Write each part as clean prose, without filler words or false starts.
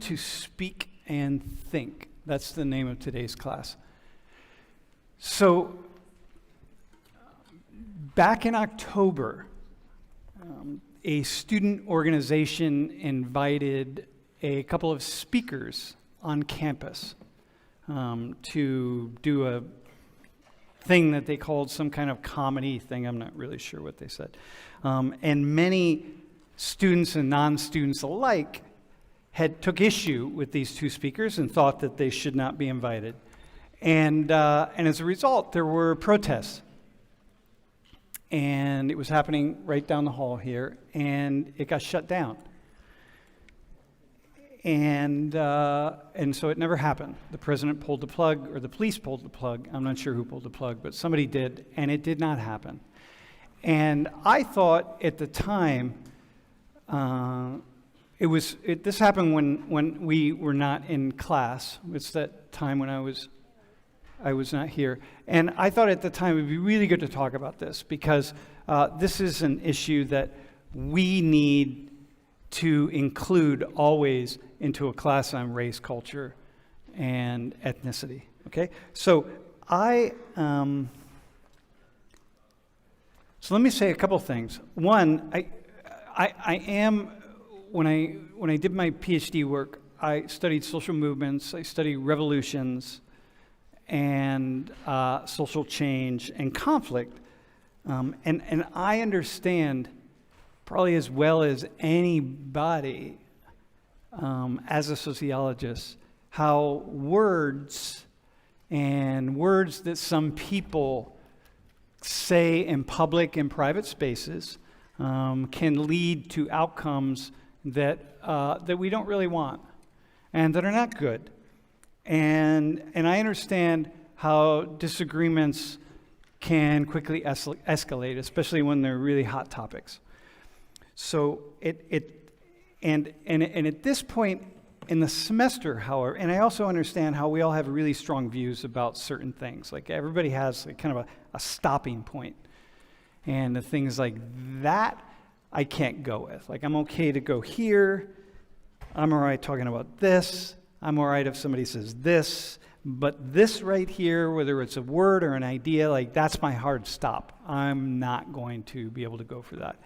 To speak and think. That's the name of today's class. So, back in October, a student organization invited a couple of speakers on campus to do a thing that they called some kind of comedy thing. I'm not really sure what they said. And many students and non-students alike took issue with these two speakers and thought that they should not be invited. And as a result, there were protests. And it was happening right down the hall here, and it got shut down. And so it never happened. The president pulled the plug, or the police pulled the plug. I'm not sure who pulled the plug, but somebody did, and it did not happen. And I thought at the time, this happened when we were not in class. It's that time when I was not here. And I thought at the time it would be really good to talk about this because this is an issue that we need to include always into a class on race, culture, and ethnicity. Okay? So so let me say a couple things. One, I am, when I did my PhD work, I studied social movements, I studied revolutions, and social change and conflict. And I understand probably as well as anybody as a sociologist how words that some people say in public and private spaces can lead to outcomes that we don't really want and that are not good. And I understand how disagreements can quickly escalate, especially when they're really hot topics. So and at this point in the semester, however, and I also understand how we all have really strong views about certain things. Like everybody has kind of a stopping point. And the things like that I can't go with. Like I'm okay to go here. I'm all right talking about this. I'm all right if somebody says this. But this right here, whether it's a word or an idea, like that's my hard stop. I'm not going to be able to go for that.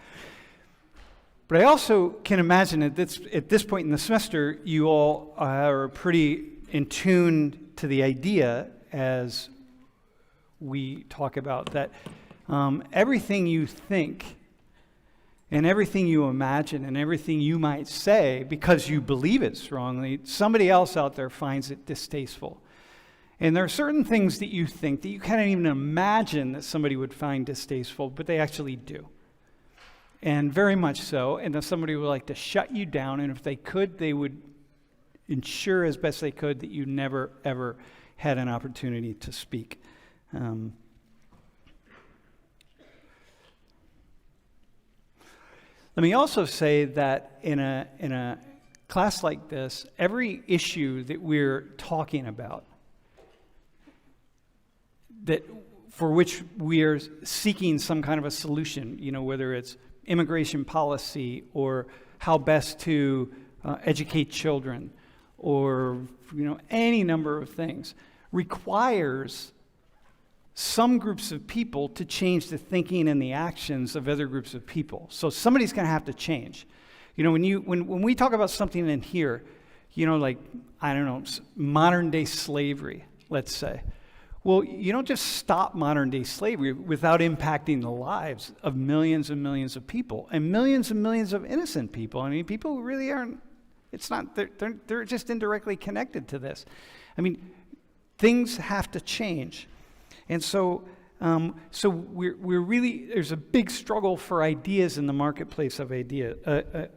But I also can imagine at this point in the semester, you all are pretty in tune to the idea as we talk about that everything you think and everything you imagine and everything you might say because you believe it strongly, somebody else out there finds it distasteful. And there are certain things that you think that you can't even imagine that somebody would find distasteful, but they actually do. And very much so. And if somebody would like to shut you down, and if they could, they would ensure as best they could that you never, ever had an opportunity to speak. Let me also say that in a class like this, every issue that we're talking about, that for which we are seeking some kind of a solution, whether it's immigration policy or how best to educate children or any number of things, requires some groups of people to change the thinking and the actions of other groups of people. So somebody's going to have to change. When we talk about something in here, like, I don't know, modern day slavery, let's say. Well, you don't just stop modern day slavery without impacting the lives of millions and millions of people and millions of innocent people. I mean, people who really aren't, they're just indirectly connected to this. I mean, things have to change. And so we're really, there's a big struggle for ideas in the marketplace of ideas.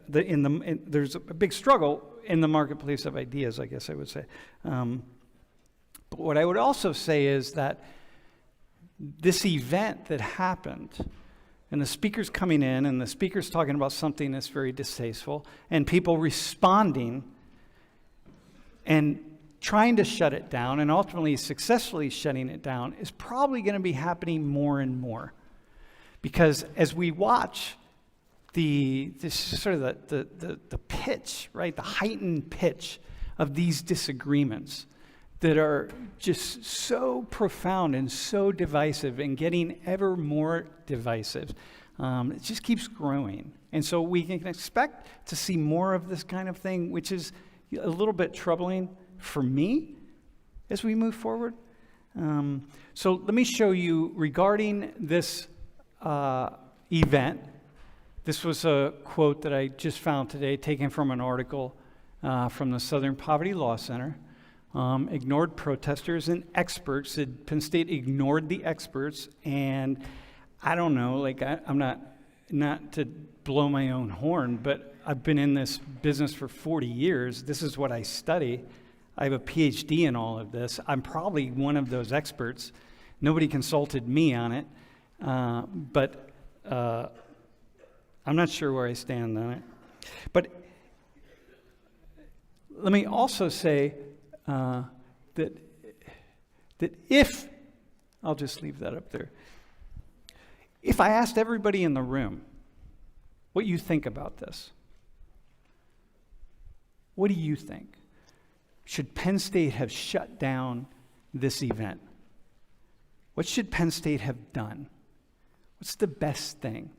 There's a big struggle in the marketplace of ideas, I guess I would say. But what I would also say is that this event that happened, and the speakers coming in, and the speakers talking about something that's very distasteful, and people responding and trying to shut it down, and ultimately successfully shutting it down, is probably going to be happening more and more. Because as we watch this sort of the pitch, right? The heightened pitch of these disagreements that are just so profound and so divisive and getting ever more divisive. It just keeps growing. And so we can expect to see more of this kind of thing, which is a little bit troubling for me as we move forward. So let me show you regarding this event. This was a quote that I just found today, taken from an article from the Southern Poverty Law Center. Ignored protesters and experts. Penn State ignored the experts, and I don't know, like I'm not to blow my own horn, but I've been in this business for 40 years. This is what I study. I have a PhD in all of this. I'm probably one of those experts. Nobody consulted me on it, but I'm not sure where I stand on it. But let me also say that if, I'll just leave that up there. If I asked everybody in the room what you think about this, what do you think? Should Penn State have shut down this event? What should Penn State have done? What's the best thing?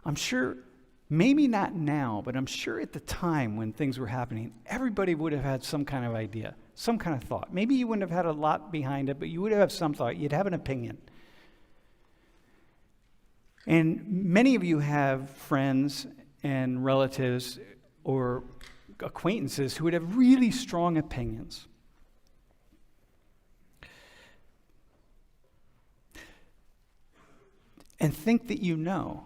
I'm sure, maybe not now, but I'm sure at the time when things were happening, everybody would have had some kind of idea, some kind of thought. Maybe you wouldn't have had a lot behind it, but you would have some thought. You'd have an opinion. And many of you have friends and relatives or acquaintances who would have really strong opinions. And think that you know.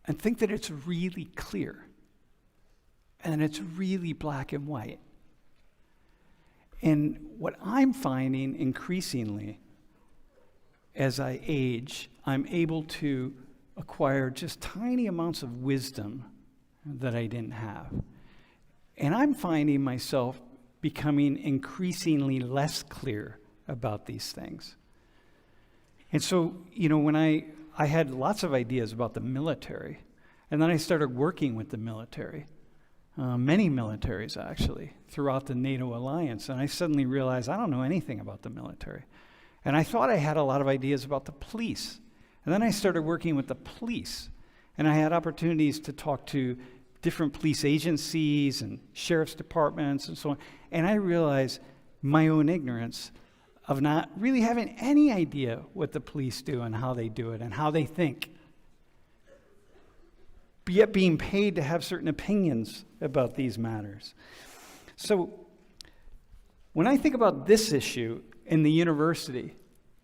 And think that it's really clear. And it's really black and white. And what I'm finding increasingly as I age, I'm able to acquire just tiny amounts of wisdom that I didn't have. And I'm finding myself becoming increasingly less clear about these things. And so, when I had lots of ideas about the military, and then I started working with the military, many militaries actually, throughout the NATO alliance, and I suddenly realized I don't know anything about the military. And I thought I had a lot of ideas about the police. And then I started working with the police, and I had opportunities to talk to different police agencies and sheriff's departments and so on. And I realized my own ignorance of not really having any idea what the police do and how they do it and how they think, but yet being paid to have certain opinions about these matters. So when I think about this issue in the university,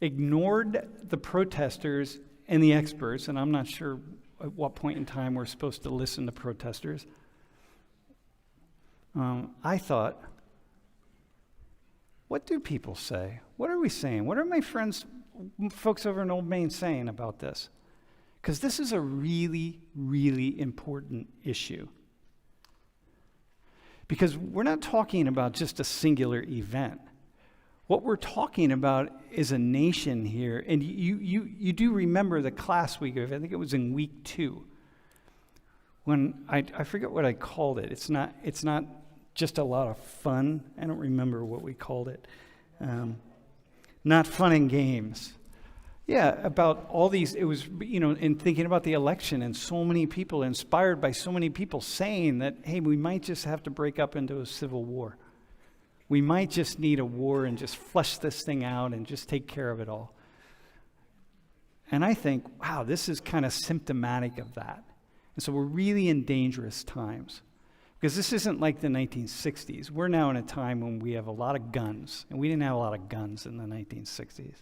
ignored the protesters and the experts, and I'm not sure at what point in time we're supposed to listen to protesters, I thought, what do people say? What are we saying? What are my friends, folks over in Old Main saying about this? Because this is a really, really important issue. Because we're not talking about just a singular event. What we're talking about is a nation here. And you do remember the class we gave, I think it was in week 2, when I forget what I called it. It's not just a lot of fun. I don't remember what we called it. Not fun and games. Yeah, about all these, it was, in thinking about the election and so many people, inspired by so many people saying that, hey, we might just have to break up into a civil war. We might just need a war and just flush this thing out and just take care of it all. And I think, wow, this is kind of symptomatic of that. And so we're really in dangerous times. Because this isn't like the 1960s. We're now in a time when we have a lot of guns. And we didn't have a lot of guns in the 1960s. It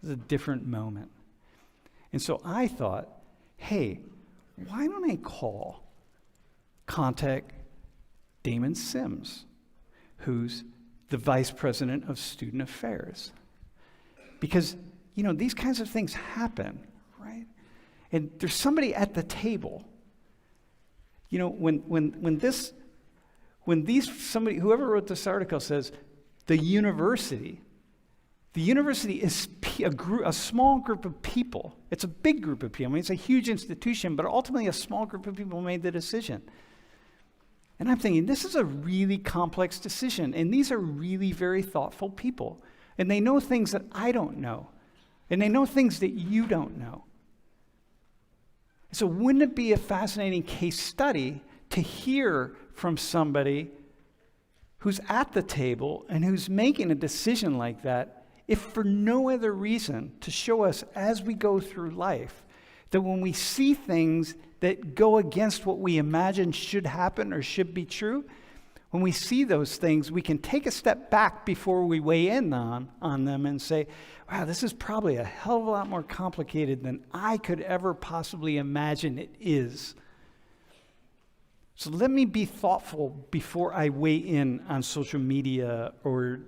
was a different moment. And so I thought, hey, why don't I contact Damon Sims, who's the vice president of student affairs? Because, these kinds of things happen, right? And there's somebody at the table. Whoever wrote this article says the university The university is a small group of people. It's a big group of people. I mean, it's a huge institution, but ultimately a small group of people made the decision. And I'm thinking, this is a really complex decision, and these are really very thoughtful people. And they know things that I don't know, and they know things that you don't know. So wouldn't it be a fascinating case study to hear from somebody who's at the table and who's making a decision like that, if for no other reason to show us as we go through life that when we see things that go against what we imagine should happen or should be true, when we see those things, we can take a step back before we weigh in on them and say, wow, this is probably a hell of a lot more complicated than I could ever possibly imagine it is. So let me be thoughtful before I weigh in on social media or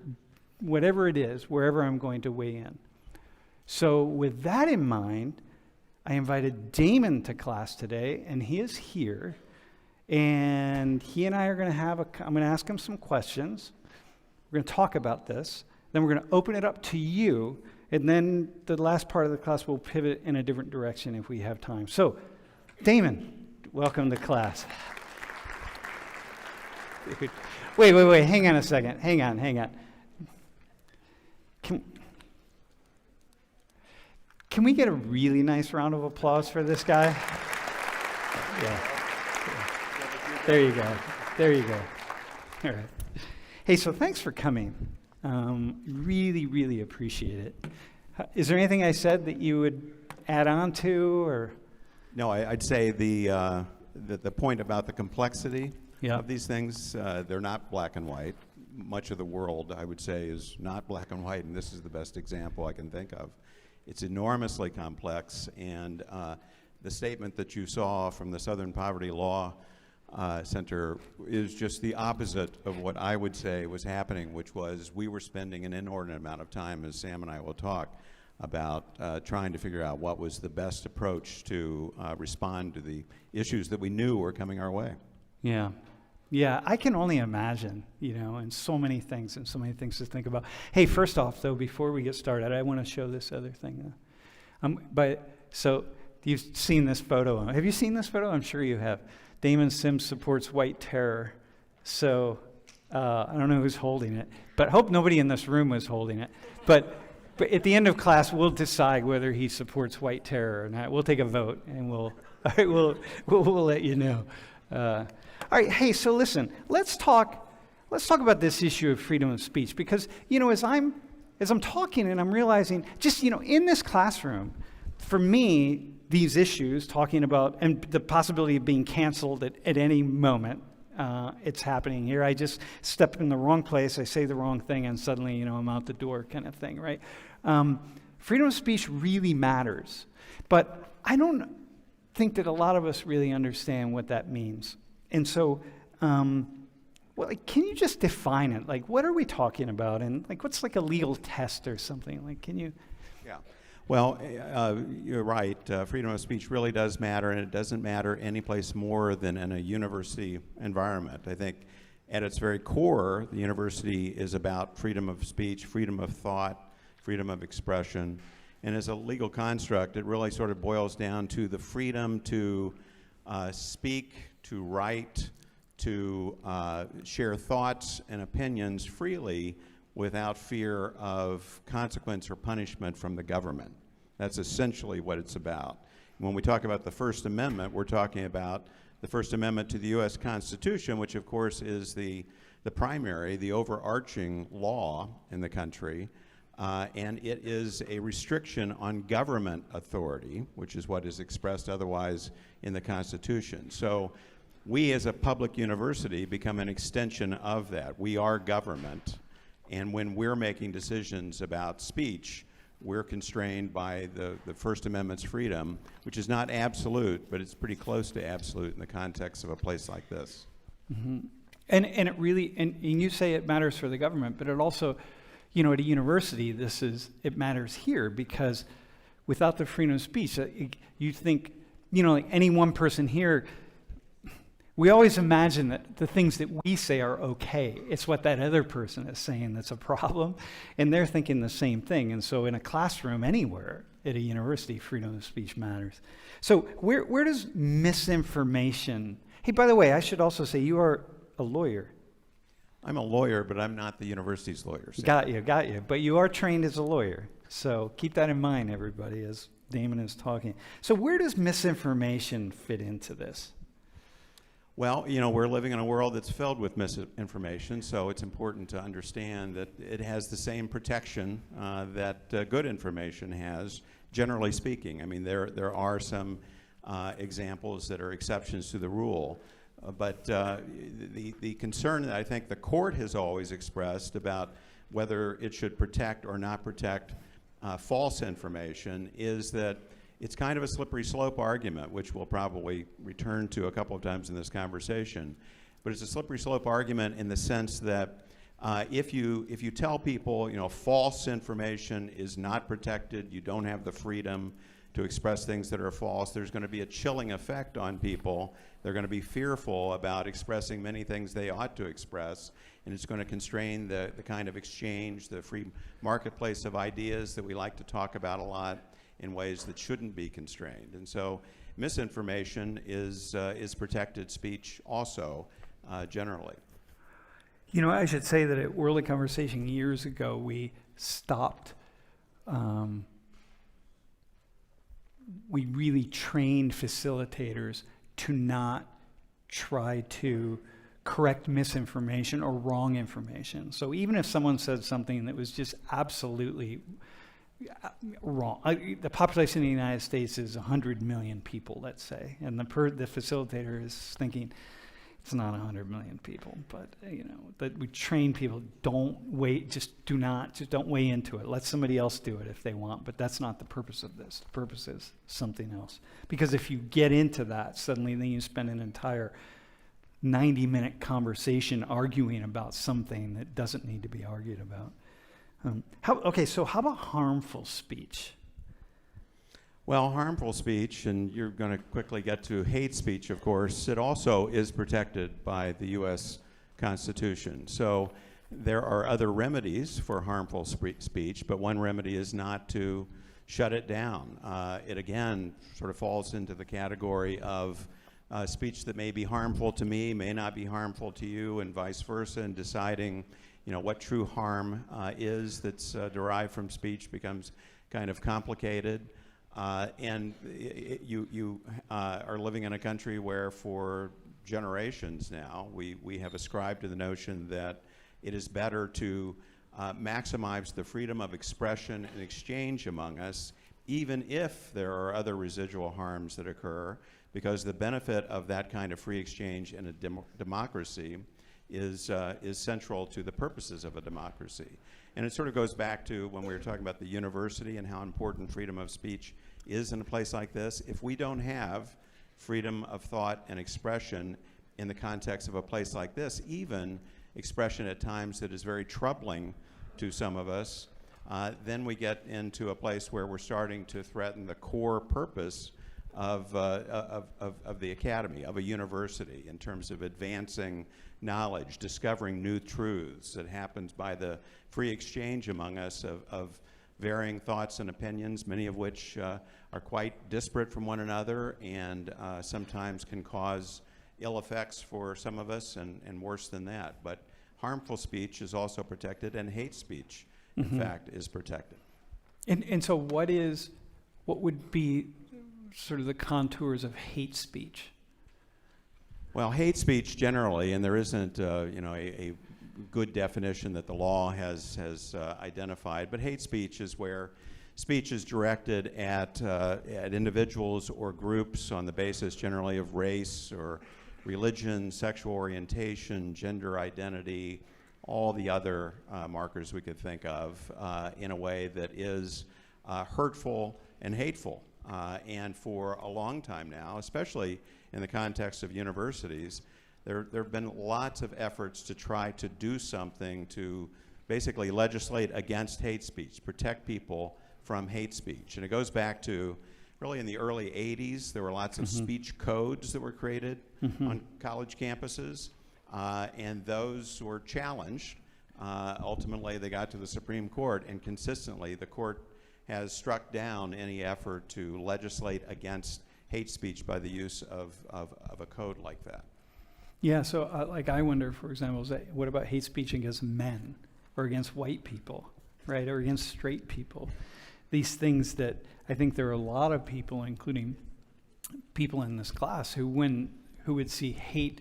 whatever it is, wherever I'm going to weigh in. So with that in mind, I invited Damon to class today, and he is here. And he and I are going to I'm going to ask him some questions. We're going to talk about this. Then we're going to open it up to you. And then the last part of the class will pivot in a different direction if we have time. So, Damon, welcome to class. Wait. Hang on a second. Hang on. Can we get a really nice round of applause for this guy? Yeah. There you go. All right. Hey, so thanks for coming. Really, really appreciate it. Is there anything I said that you would add on to, or? No, I'd say the point about the complexity Yeah. of these things, they're not black and white. Much of the world, I would say, is not black and white, and this is the best example I can think of. It's enormously complex, and the statement that you saw from the Southern Poverty Law Center is just the opposite of what I would say was happening, which was we were spending an inordinate amount of time, as Sam and I will talk about, trying to figure out what was the best approach to respond to the issues that we knew were coming our way. Yeah, I can only imagine, and so many things to think about. Hey, first off, though, before we get started, I want to show this other thing. So you've seen this photo. Have you seen this photo? I'm sure you have. Damon Sims supports white terror. So I don't know who's holding it, but I hope nobody in this room was holding it. But at the end of class, we'll decide whether he supports white terror or not. We'll take a vote, and we'll let you know. All right, hey, so listen, let's talk about this issue of freedom of speech, because, as I'm talking and I'm realizing, just, in this classroom, for me, these issues, talking about, and the possibility of being canceled at any moment, it's happening here. I just step in the wrong place, I say the wrong thing, and suddenly, I'm out the door kind of thing, right? Freedom of speech really matters, but I don't think that a lot of us really understand what that means. And so, can you just define it? Like, what are we talking about? And what's a legal test or something? Can you? Yeah. Well, you're right. Freedom of speech really does matter, and it doesn't matter any place more than in a university environment. I think at its very core, the university is about freedom of speech, freedom of thought, freedom of expression. And as a legal construct, it really sort of boils down to the freedom to speak, to write, to share thoughts and opinions freely without fear of consequence or punishment from the government. That's essentially what it's about. When we talk about the First Amendment, we're talking about the First Amendment to the U.S. Constitution, which of course is the primary, the overarching law in the country. And it is a restriction on government authority, which is what is expressed otherwise in the Constitution. So we as a public university become an extension of that. We are government, and when we're making decisions about speech, we're constrained by the First Amendment's freedom, which is not absolute, but it's pretty close to absolute in the context of a place like this. Mm-hmm. And it really, and you say it matters for the government, but it also, at a university, it matters here, because without the freedom of speech, you think, any one person here, We always imagine that the things that we say are okay. It's what that other person is saying that's a problem, and they're thinking the same thing. And so in a classroom anywhere at a university, freedom of speech matters. So where does misinformation... Hey, by the way, I should also say you are a lawyer. I'm a lawyer, but I'm not the university's lawyer. So. Got you. But you are trained as a lawyer. So keep that in mind, everybody, as Damon is talking. So where does misinformation fit into this? Well, we're living in a world that's filled with misinformation, so it's important to understand that it has the same protection that good information has, generally speaking. I mean, there are some examples that are exceptions to the rule, but the concern that I think the court has always expressed about whether it should protect or not protect false information is that it's kind of a slippery slope argument, which we'll probably return to a couple of times in this conversation. But it's a slippery slope argument in the sense that if you tell people, false information is not protected, you don't have the freedom to express things that are false, there's going to be a chilling effect on people. They're going to be fearful about expressing many things they ought to express, and it's going to constrain the kind of exchange, the free marketplace of ideas that we like to talk about a lot in ways that shouldn't be constrained. And so misinformation is protected speech also, generally. I should say that at Worldly Conversation years ago, we stopped, we really trained facilitators to not try to correct misinformation or wrong information. So even if someone said something that was just absolutely wrong. The population in the United States is 100 million people, let's say, and the facilitator is thinking it's not 100 million people, but that we train people, don't weigh into it. Let somebody else do it if they want, but that's not the purpose of this. The purpose is something else. Because if you get into that, suddenly then you spend an entire 90-minute conversation arguing about something that doesn't need to be argued about. So how about harmful speech? Well, harmful speech, and you're going to quickly get to hate speech, of course, it also is protected by the U.S. Constitution. So there are other remedies for harmful speech, but one remedy is not to shut it down. It, again, sort of falls into the category of speech that may be harmful to me, may not be harmful to you, and vice versa, and deciding what true harm is that's derived from speech becomes kind of complicated. And you are living in a country where for generations now we have ascribed to the notion that it is better to maximize the freedom of expression and exchange among us, even if there are other residual harms that occur, because the benefit of that kind of free exchange in a democracy is central to the purposes of a democracy. And it sort of goes back to when we were talking about the university and how important freedom of speech is in a place like this. If we don't have freedom of thought and expression in the context of a place like this, even expression at times that is very troubling to some of us, then we get into a place where we're starting to threaten the core purpose of the academy, of a university, in terms of advancing knowledge, discovering new truths that happens by the free exchange among us of varying thoughts and opinions, many of which are quite disparate from one another and sometimes can cause ill effects for some of us and worse than that. But harmful speech is also protected, and hate speech, in fact, is protected. And so what would be sort of the contours of hate speech? Well, hate speech generally, and there isn't a good definition that the law has identified, but hate speech is where speech is directed at individuals or groups on the basis generally of race or religion, sexual orientation, gender identity, all the other markers we could think of in a way that is hurtful and hateful. And for a long time now, especially in the context of universities, there have been lots of efforts to try to do something to basically legislate against hate speech, protect people from hate speech. And it goes back to really in the early 80s, there were lots of speech codes that were created on college campuses, and those were challenged. Ultimately, they got to the Supreme Court, and consistently, the court has struck down any effort to legislate against hate speech by the use of a code like that. Yeah, so like I wonder, for example, what about hate speech against men or against white people, right, or against straight people? These things that I think there are a lot of people, including people in this class, who would see hate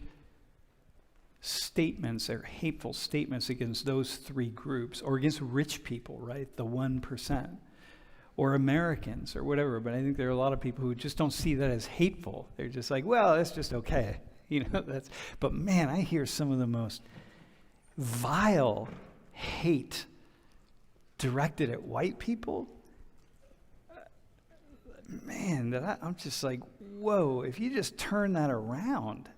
statements or hateful statements against those three groups, or against rich people, right, the 1%, or Americans or whatever. But I think there are a lot of people who just don't see that as hateful. They're just like, well, that's just okay. But man, I hear some of the most vile hate directed at white people. Man, I'm just like, whoa, if you just turn that around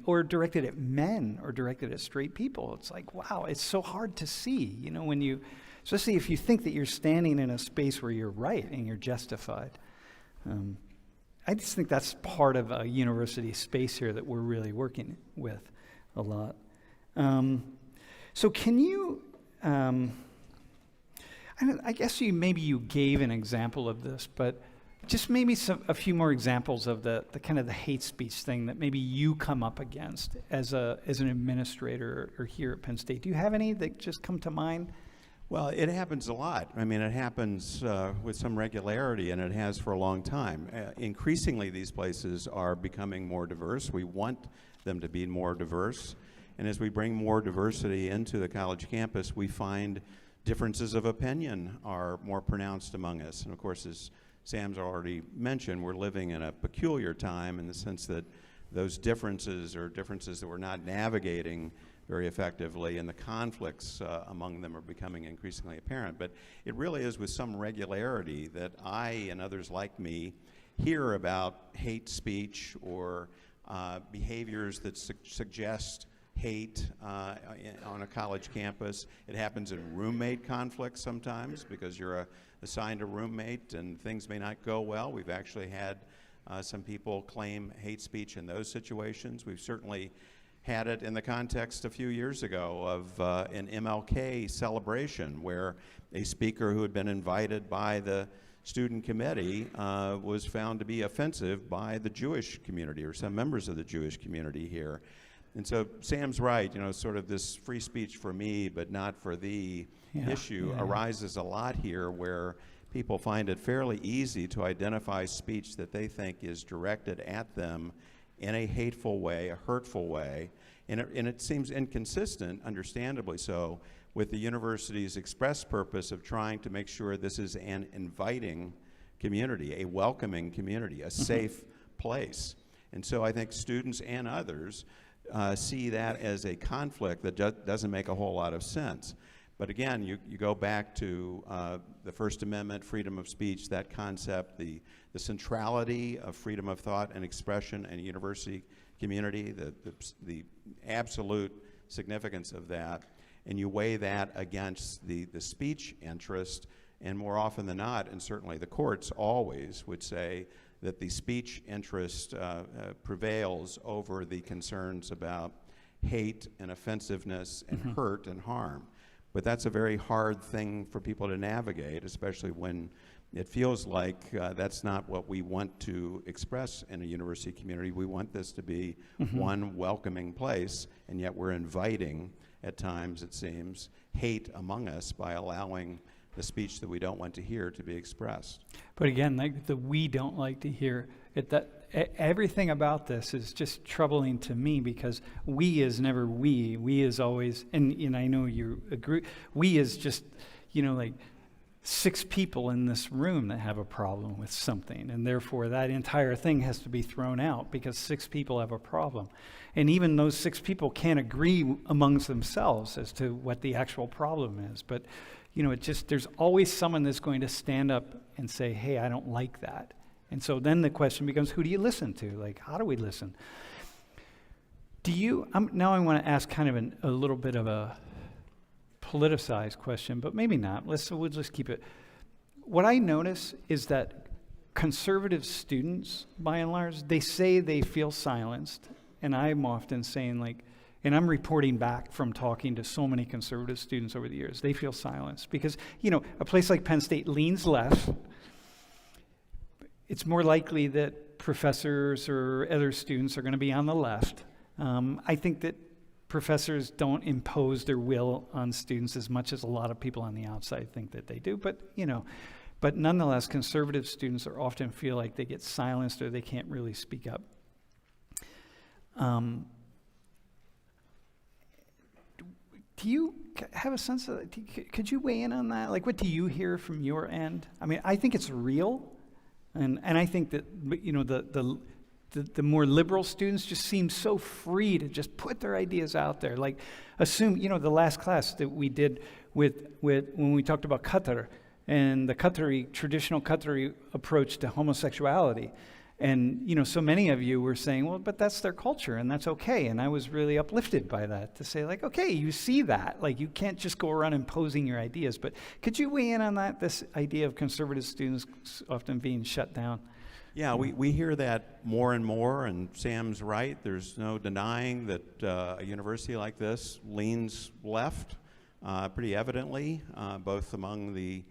or directed at men or directed at straight people, it's like, wow, it's so hard to see, especially if you think that you're standing in a space where you're right and you're justified. I just think that's part of a university space here that we're really working with a lot. So can you, I guess maybe you gave an example of this, but just maybe a few more examples of the kind of the hate speech thing that maybe you come up against as an administrator or here at Penn State. Do you have any that just come to mind? Well, it happens a lot. I mean, it happens with some regularity, and it has for a long time. Increasingly, these places are becoming more diverse. We want them to be more diverse. And as we bring more diversity into the college campus, we find differences of opinion are more pronounced among us. And of course, as Sam's already mentioned, we're living in a peculiar time in the sense that those differences are differences that we're not navigating very effectively, and the conflicts among them are becoming increasingly apparent. But it really is with some regularity that I and others like me hear about hate speech or behaviors that suggest hate on a college campus. It happens in roommate conflicts sometimes because you're assigned a roommate and things may not go well. We've actually had some people claim hate speech in those situations. We've certainly had it in the context a few years ago of an MLK celebration where a speaker who had been invited by the student committee was found to be offensive by the Jewish community or some members of the Jewish community here. And so Sam's right, sort of this free speech for me but not for thee issue arises a lot here, where people find it fairly easy to identify speech that they think is directed at them in a hateful way, a hurtful way, and it seems inconsistent, understandably so, with the university's express purpose of trying to make sure this is an inviting community, a welcoming community, a safe place. And so I think students and others see that as a conflict that doesn't make a whole lot of sense. But again, you go back to the First Amendment, freedom of speech, that concept, the centrality of freedom of thought and expression in a university community, the absolute significance of that, and you weigh that against the speech interest, and more often than not, and certainly the courts always would say that the speech interest prevails over the concerns about hate and offensiveness and hurt and harm. But that's a very hard thing for people to navigate, especially when it feels like that's not what we want to express in a university community. We want this to be one welcoming place, and yet we're inviting, at times it seems, hate among us by allowing the speech that we don't want to hear to be expressed. But again, like we don't like to hear it, everything about this is just troubling to me, because we is never we. We is always, and I know you agree, we is just, like 6 people in this room that have a problem with something, and therefore that entire thing has to be thrown out because 6 people have a problem. And even those 6 people can't agree amongst themselves as to what the actual problem is. But, there's always someone that's going to stand up and say, hey, I don't like that. And so then the question becomes, who do you listen to? Like, how do we listen? Now I want to ask kind of a little bit of a politicized question, but maybe not. We'll just keep it. What I notice is that conservative students, by and large, they say they feel silenced. And I'm often saying, like, and I'm reporting back from talking to so many conservative students over the years, they feel silenced because, a place like Penn State leans left. It's more likely that professors or other students are going to be on the left. I think that professors don't impose their will on students as much as a lot of people on the outside think that they do. But nonetheless, conservative students are often feel like they get silenced or they can't really speak up. Do you have a sense of, could you weigh in on that? Like, what do you hear from your end? I mean, I think it's real, and I think that, the more liberal students just seem so free to just put their ideas out there. Like, assume, the last class that we did with when we talked about Qatar and the traditional Qatari approach to homosexuality. And, so many of you were saying, well, but that's their culture and that's okay. And I was really uplifted by that to say, like, okay, you see that. Like, you can't just go around imposing your ideas. But could you weigh in on that, this idea of conservative students often being shut down? Yeah, we hear that more and more, and Sam's right. There's no denying that a university like this leans left pretty evidently, both among the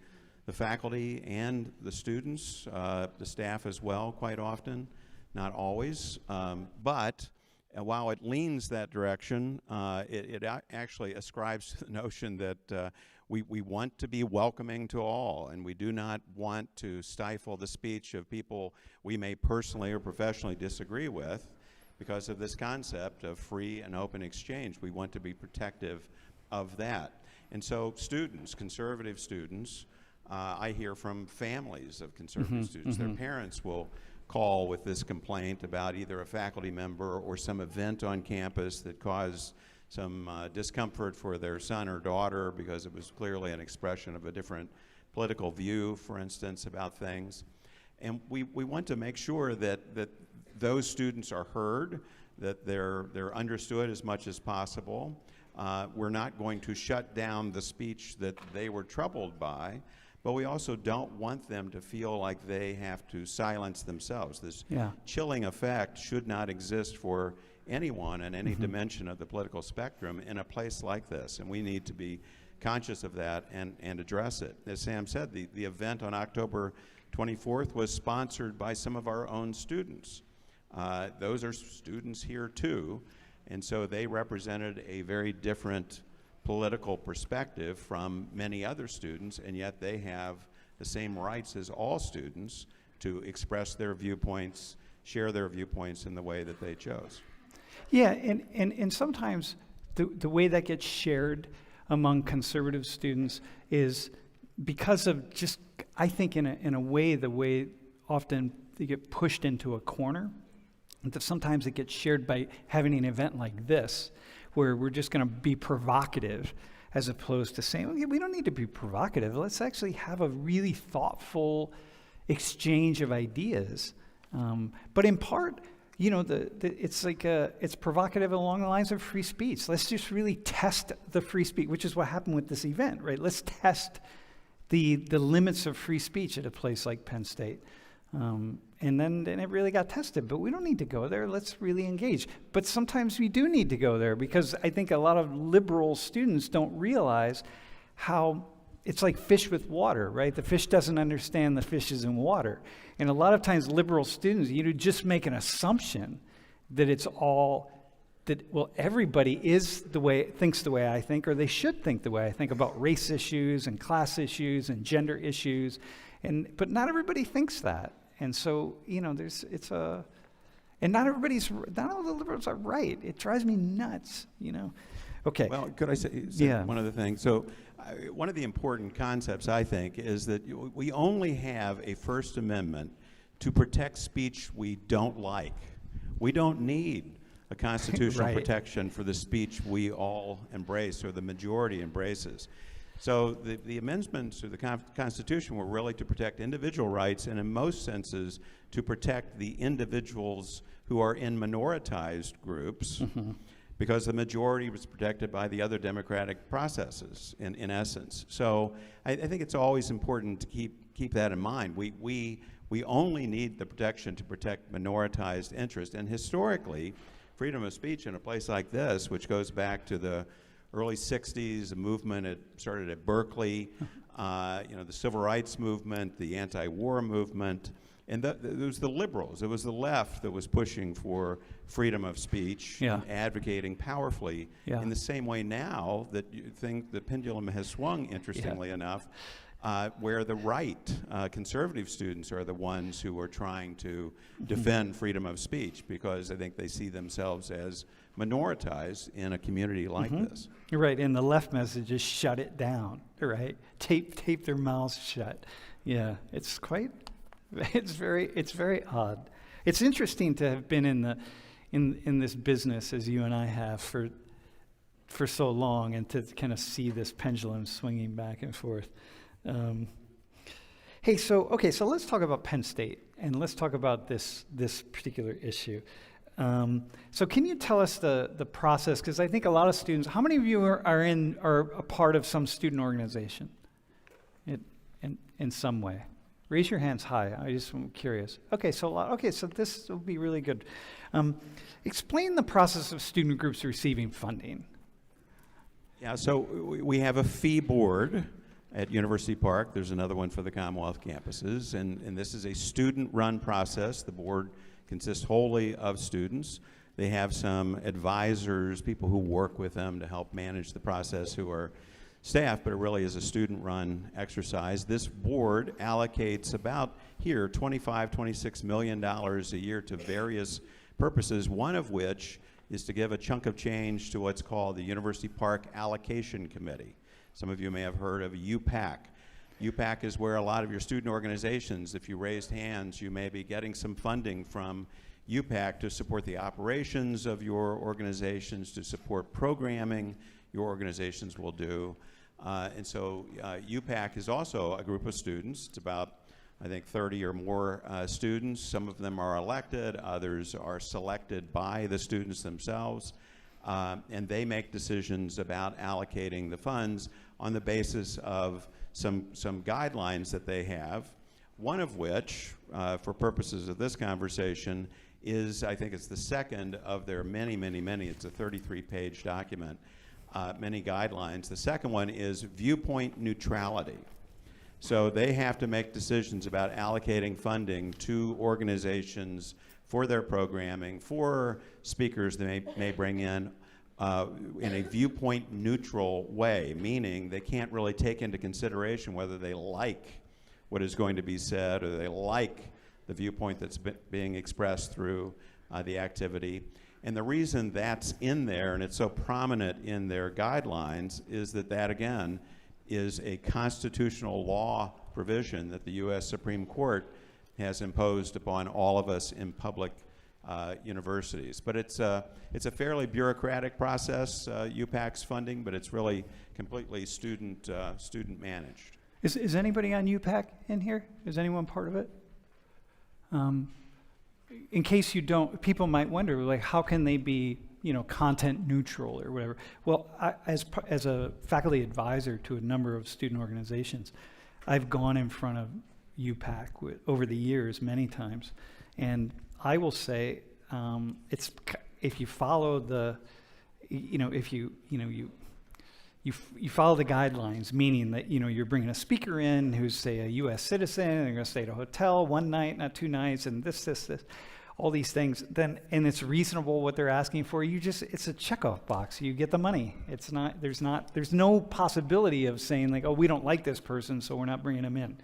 faculty and the students, the staff as well, quite often, not always. But while it leans that direction, it actually ascribes to the notion that we want to be welcoming to all, and we do not want to stifle the speech of people we may personally or professionally disagree with because of this concept of free and open exchange. We want to be protective of that. And so students, conservative students, I hear from families of conservative students. Their parents will call with this complaint about either a faculty member or some event on campus that caused some discomfort for their son or daughter because it was clearly an expression of a different political view, for instance, about things. And we want to make sure that those students are heard, that they're understood as much as possible. We're not going to shut down the speech that they were troubled by, but we also don't want them to feel like they have to silence themselves. This chilling effect should not exist for anyone in any dimension of the political spectrum in a place like this, and we need to be conscious of that and address it. As Sam said, the event on October 24th was sponsored by some of our own students. Those are students here too, and so they represented a very different political perspective from many other students, and yet they have the same rights as all students to express their viewpoints, share their viewpoints in the way that they chose. Yeah, and sometimes the way that gets shared among conservative students is because of just, I think in a way, the way often they get pushed into a corner. That sometimes it gets shared by having an event like this, where we're just going to be provocative, as opposed to saying, okay, we don't need to be provocative. Let's actually have a really thoughtful exchange of ideas. But in part, it's like it's provocative along the lines of free speech. Let's just really test the free speech, which is what happened with this event, right? Let's test the limits of free speech at a place like Penn State. And then it really got tested, but we don't need to go there. Let's really engage. But sometimes we do need to go there because I think a lot of liberal students don't realize how it's like fish with water, right? The fish doesn't understand the fish is in water. And a lot of times liberal students, just make an assumption that it's all, everybody thinks the way I think, or they should think the way I think about race issues and class issues and gender issues. But not everybody thinks that. And so, and not all the liberals are right. It drives me nuts, Okay. Well, could I say one other thing? So one of the important concepts, I think, is that we only have a First Amendment to protect speech we don't like. We don't need a constitutional protection for the speech we all embrace or the majority embraces. So the amendments to the Constitution were really to protect individual rights and in most senses to protect the individuals who are in minoritized groups because the majority was protected by the other democratic processes in essence. So I think it's always important to keep that in mind. We're We only need the protection to protect minoritized interest. And historically, freedom of speech in a place like this, which goes back to the early 60s, a movement it started at Berkeley, the civil rights movement, the anti-war movement, and it was the liberals, it was the left that was pushing for freedom of speech, and advocating powerfully. In the same way now that you think the pendulum has swung, interestingly enough, where the right, conservative students are the ones who are trying to defend freedom of speech, because I think they see themselves as minoritized in a community like this. You're right, and the left message is shut it down, right? Tape their mouths shut. Yeah, it's very odd. It's interesting to have been in this business as you and I have for so long, and to kind of see this pendulum swinging back and forth. So let's talk about Penn State, and let's talk about this particular issue. So can you tell us the process? Because I think a lot of students, how many of you are a part of some student organization in some way? Raise your hands high. I just am curious. So this will be really good. Explain the process of student groups receiving funding. Yeah, so we have a fee board at University Park. There's another one for the Commonwealth campuses, and this is a student-run process. The board consists wholly of students. They have some advisors, people who work with them to help manage the process, who are staff, but it really is a student-run exercise. This board allocates about $26 million a year to various purposes, one of which is to give a chunk of change to what's called the University Park Allocation Committee. Some of you may have heard of UPAC. UPAC is where a lot of your student organizations, if you raised hands, you may be getting some funding from UPAC to support the operations of your organizations, to support programming your organizations will do. And so UPAC is also a group of students. It's about, I think, 30 or more students. Some of them are elected, others are selected by the students themselves. And they make decisions about allocating the funds on the basis of some guidelines that they have, one of which, for purposes of this conversation, is, I think it's the second of their many, it's a 33-page document, many guidelines. The second one is viewpoint neutrality. So they have to make decisions about allocating funding to organizations for their programming, for speakers they may bring in a viewpoint neutral way, meaning they can't really take into consideration whether they like what is going to be said or they like the viewpoint that's being expressed through the activity. And the reason that's in there, and it's so prominent in their guidelines, is that again, is a constitutional law provision that the U.S. Supreme Court has imposed upon all of us in public universities. But it's a fairly bureaucratic process, UPAC's funding, but it's really completely student managed. Is anybody on UPAC in here? Is anyone part of it? In case you don't, people might wonder, like, how can they be, content neutral or whatever? Well, as a faculty advisor to a number of student organizations, I've gone in front of UPAC over the years many times, and I will say, if you follow the, if you follow the guidelines, meaning that, you're bringing a speaker in who's, say, a U.S. citizen, and they're going to stay at a hotel one night, not 2 nights, and this, all these things, and it's reasonable what they're asking for, it's a checkoff box. You get the money. There's no possibility of saying, like, oh, we don't like this person, so we're not bringing them in.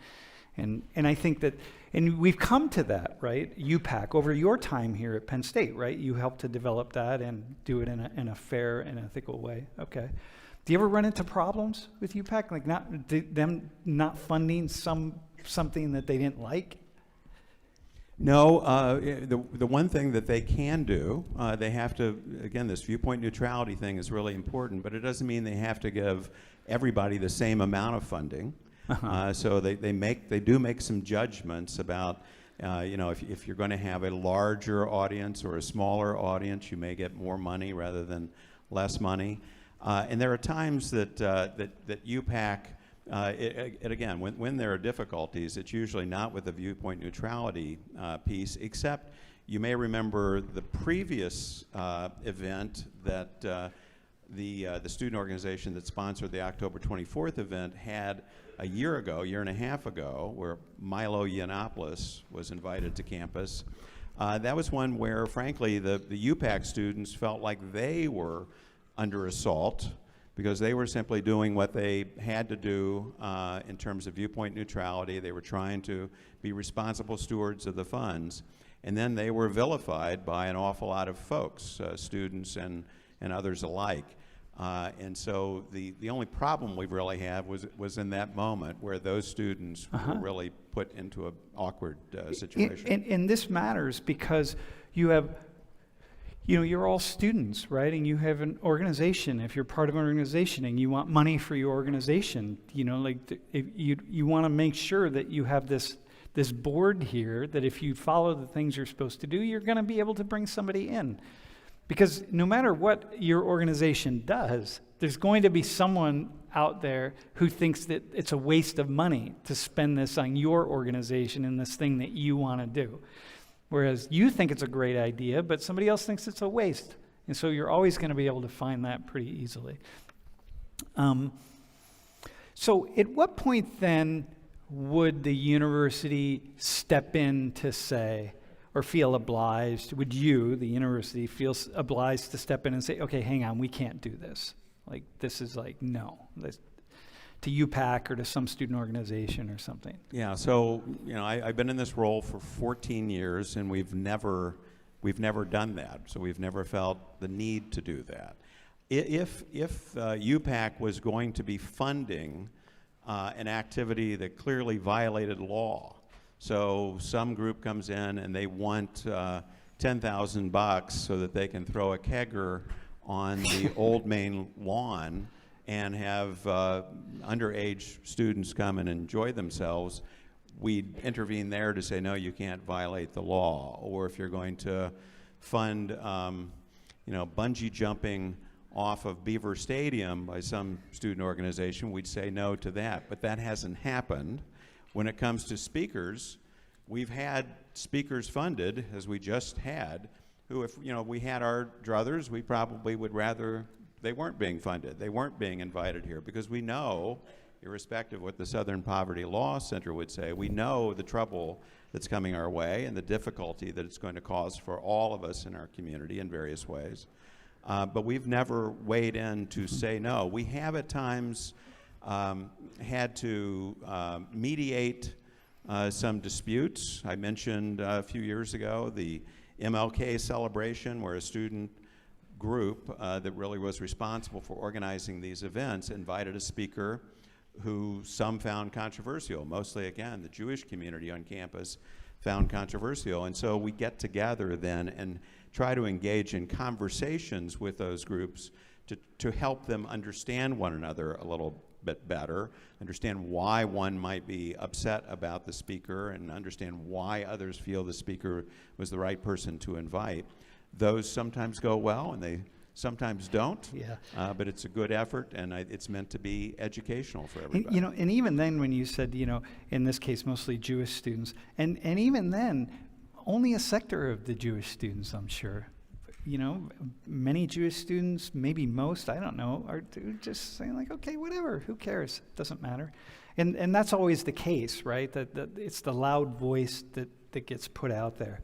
And I think that, and we've come to that, right? UPAC, over your time here at Penn State, right? You helped to develop that and do it in a fair and ethical way. Okay. Do you ever run into problems with UPAC, like them not funding something that they didn't like? No, the one thing that they can do, they have to, again, this viewpoint neutrality thing is really important, but it doesn't mean they have to give everybody the same amount of funding. So they do make some judgments about, if you're going to have a larger audience or a smaller audience, you may get more money rather than less money. And there are times that UPAC Again, when there are difficulties, it's usually not with the viewpoint neutrality piece, except you may remember the previous event that the student organization that sponsored the October 24th event had a year and a half ago, where Milo Yiannopoulos was invited to campus. That was one where, frankly, the UPAC students felt like they were under assault because they were simply doing what they had to do in terms of viewpoint neutrality. They were trying to be responsible stewards of the funds. And then they were vilified by an awful lot of folks, students and others alike. And so the only problem we really had was in that moment where those students were really put into an awkward situation. And this matters because you're all students, right? And you have an organization. If you're part of an organization and you want money for your organization, you want to make sure that you have this board here that if you follow the things you're supposed to do, you're going to be able to bring somebody in. Because no matter what your organization does, there's going to be someone out there who thinks that it's a waste of money to spend this on your organization and this thing that you want to do. Whereas you think it's a great idea, but somebody else thinks it's a waste. And so you're always going to be able to find that pretty easily. So at what point then would the university step in to say, or feel obliged, would you, the university, feel obliged to step in and say, okay, hang on, we can't do this. Like, this is like, no. To UPAC or to some student organization or something. Yeah, so, I've been in this role for 14 years, and we've never done that. So we've never felt the need to do that. If UPAC was going to be funding an activity that clearly violated law, so some group comes in and they want $10,000 so that they can throw a kegger on the Old Main lawn and have underage students come and enjoy themselves, we'd intervene there to say, no, you can't violate the law. Or if you're going to fund, bungee jumping off of Beaver Stadium by some student organization, we'd say no to that. But that hasn't happened. When it comes to speakers, we've had speakers funded, as we just had, who, if we had our druthers, we probably would rather they weren't being funded. They weren't being invited here because we know, irrespective of what the Southern Poverty Law Center would say, we know the trouble that's coming our way and the difficulty that it's going to cause for all of us in our community in various ways. But we've never weighed in to say no. We have at times had to mediate some disputes. I mentioned a few years ago the MLK celebration, where a student group that really was responsible for organizing these events invited a speaker who some found controversial. Mostly, again, the Jewish community on campus found controversial. And so we get together then and try to engage in conversations with those groups to help them understand one another a little bit better, understand why one might be upset about the speaker, and understand why others feel the speaker was the right person to invite. Those sometimes go well, and they sometimes don't. Yeah. But it's a good effort, and it's meant to be educational for everybody. And even then, when you said, in this case, mostly Jewish students, and even then, only a sector of the Jewish students, I'm sure. Many Jewish students, maybe most, I don't know, are just saying like, okay, whatever, who cares? It doesn't matter. And that's always the case, right? That it's the loud voice that gets put out there.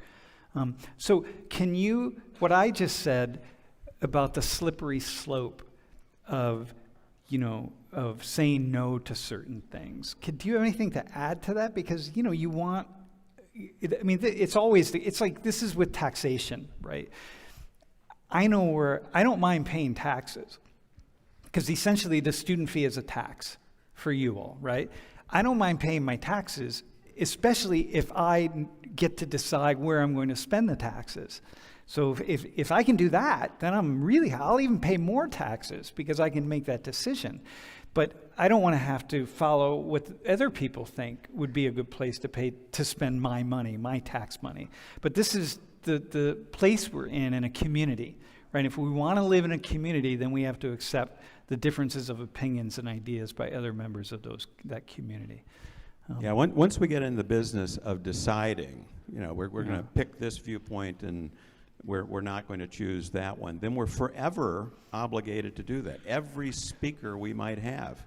So can you, what I just said about the slippery slope of saying no to certain things, do you have anything to add to that? Because, you want, it's always, it's like, this is with taxation, right? I don't mind paying taxes because essentially the student fee is a tax for you all, right? I don't mind paying my taxes, especially if I get to decide where I'm going to spend the taxes. So if I can do that, then I'll even pay more taxes because I can make that decision. But I don't want to have to follow what other people think would be a good place to spend my money, my tax money. But this is the place we're in a community, right? If we want to live in a community, then we have to accept the differences of opinions and ideas by other members of that community. Yeah, once we get in the business of deciding, we're going Yeah. to pick this viewpoint and we're not going to choose that one, then we're forever obligated to do that. Every speaker we might have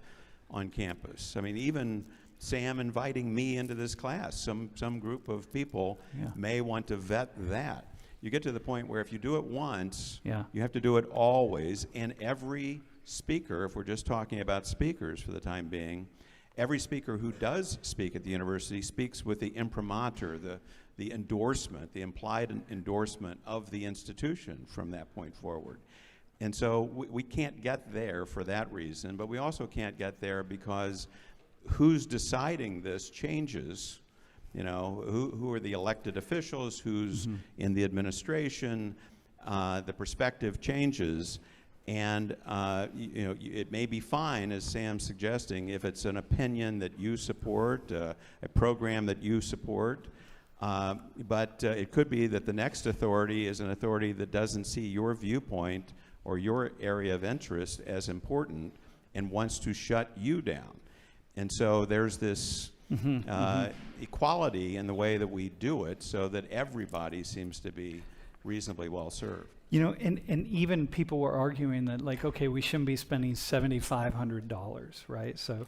on campus. I mean, even Sam inviting me into this class, some group of people Yeah. may want to vet that. You get to the point where if you do it once, Yeah. you have to do it always, and every speaker, if we're just talking about speakers for the time being, every speaker who does speak at the university speaks with the imprimatur, the endorsement, the implied endorsement of the institution from that point forward. And so we can't get there for that reason, but we also can't get there because who's deciding this changes. Who are the elected officials, who's in the administration, the perspective changes. And it may be fine, as Sam's suggesting, if it's an opinion that you support, a program that you support, but it could be that the next authority is an authority that doesn't see your viewpoint or your area of interest as important and wants to shut you down. And so there's this equality in the way that we do it so that everybody seems to be reasonably well served. And even people were arguing that, like, okay, we shouldn't be spending $7,500, right? So,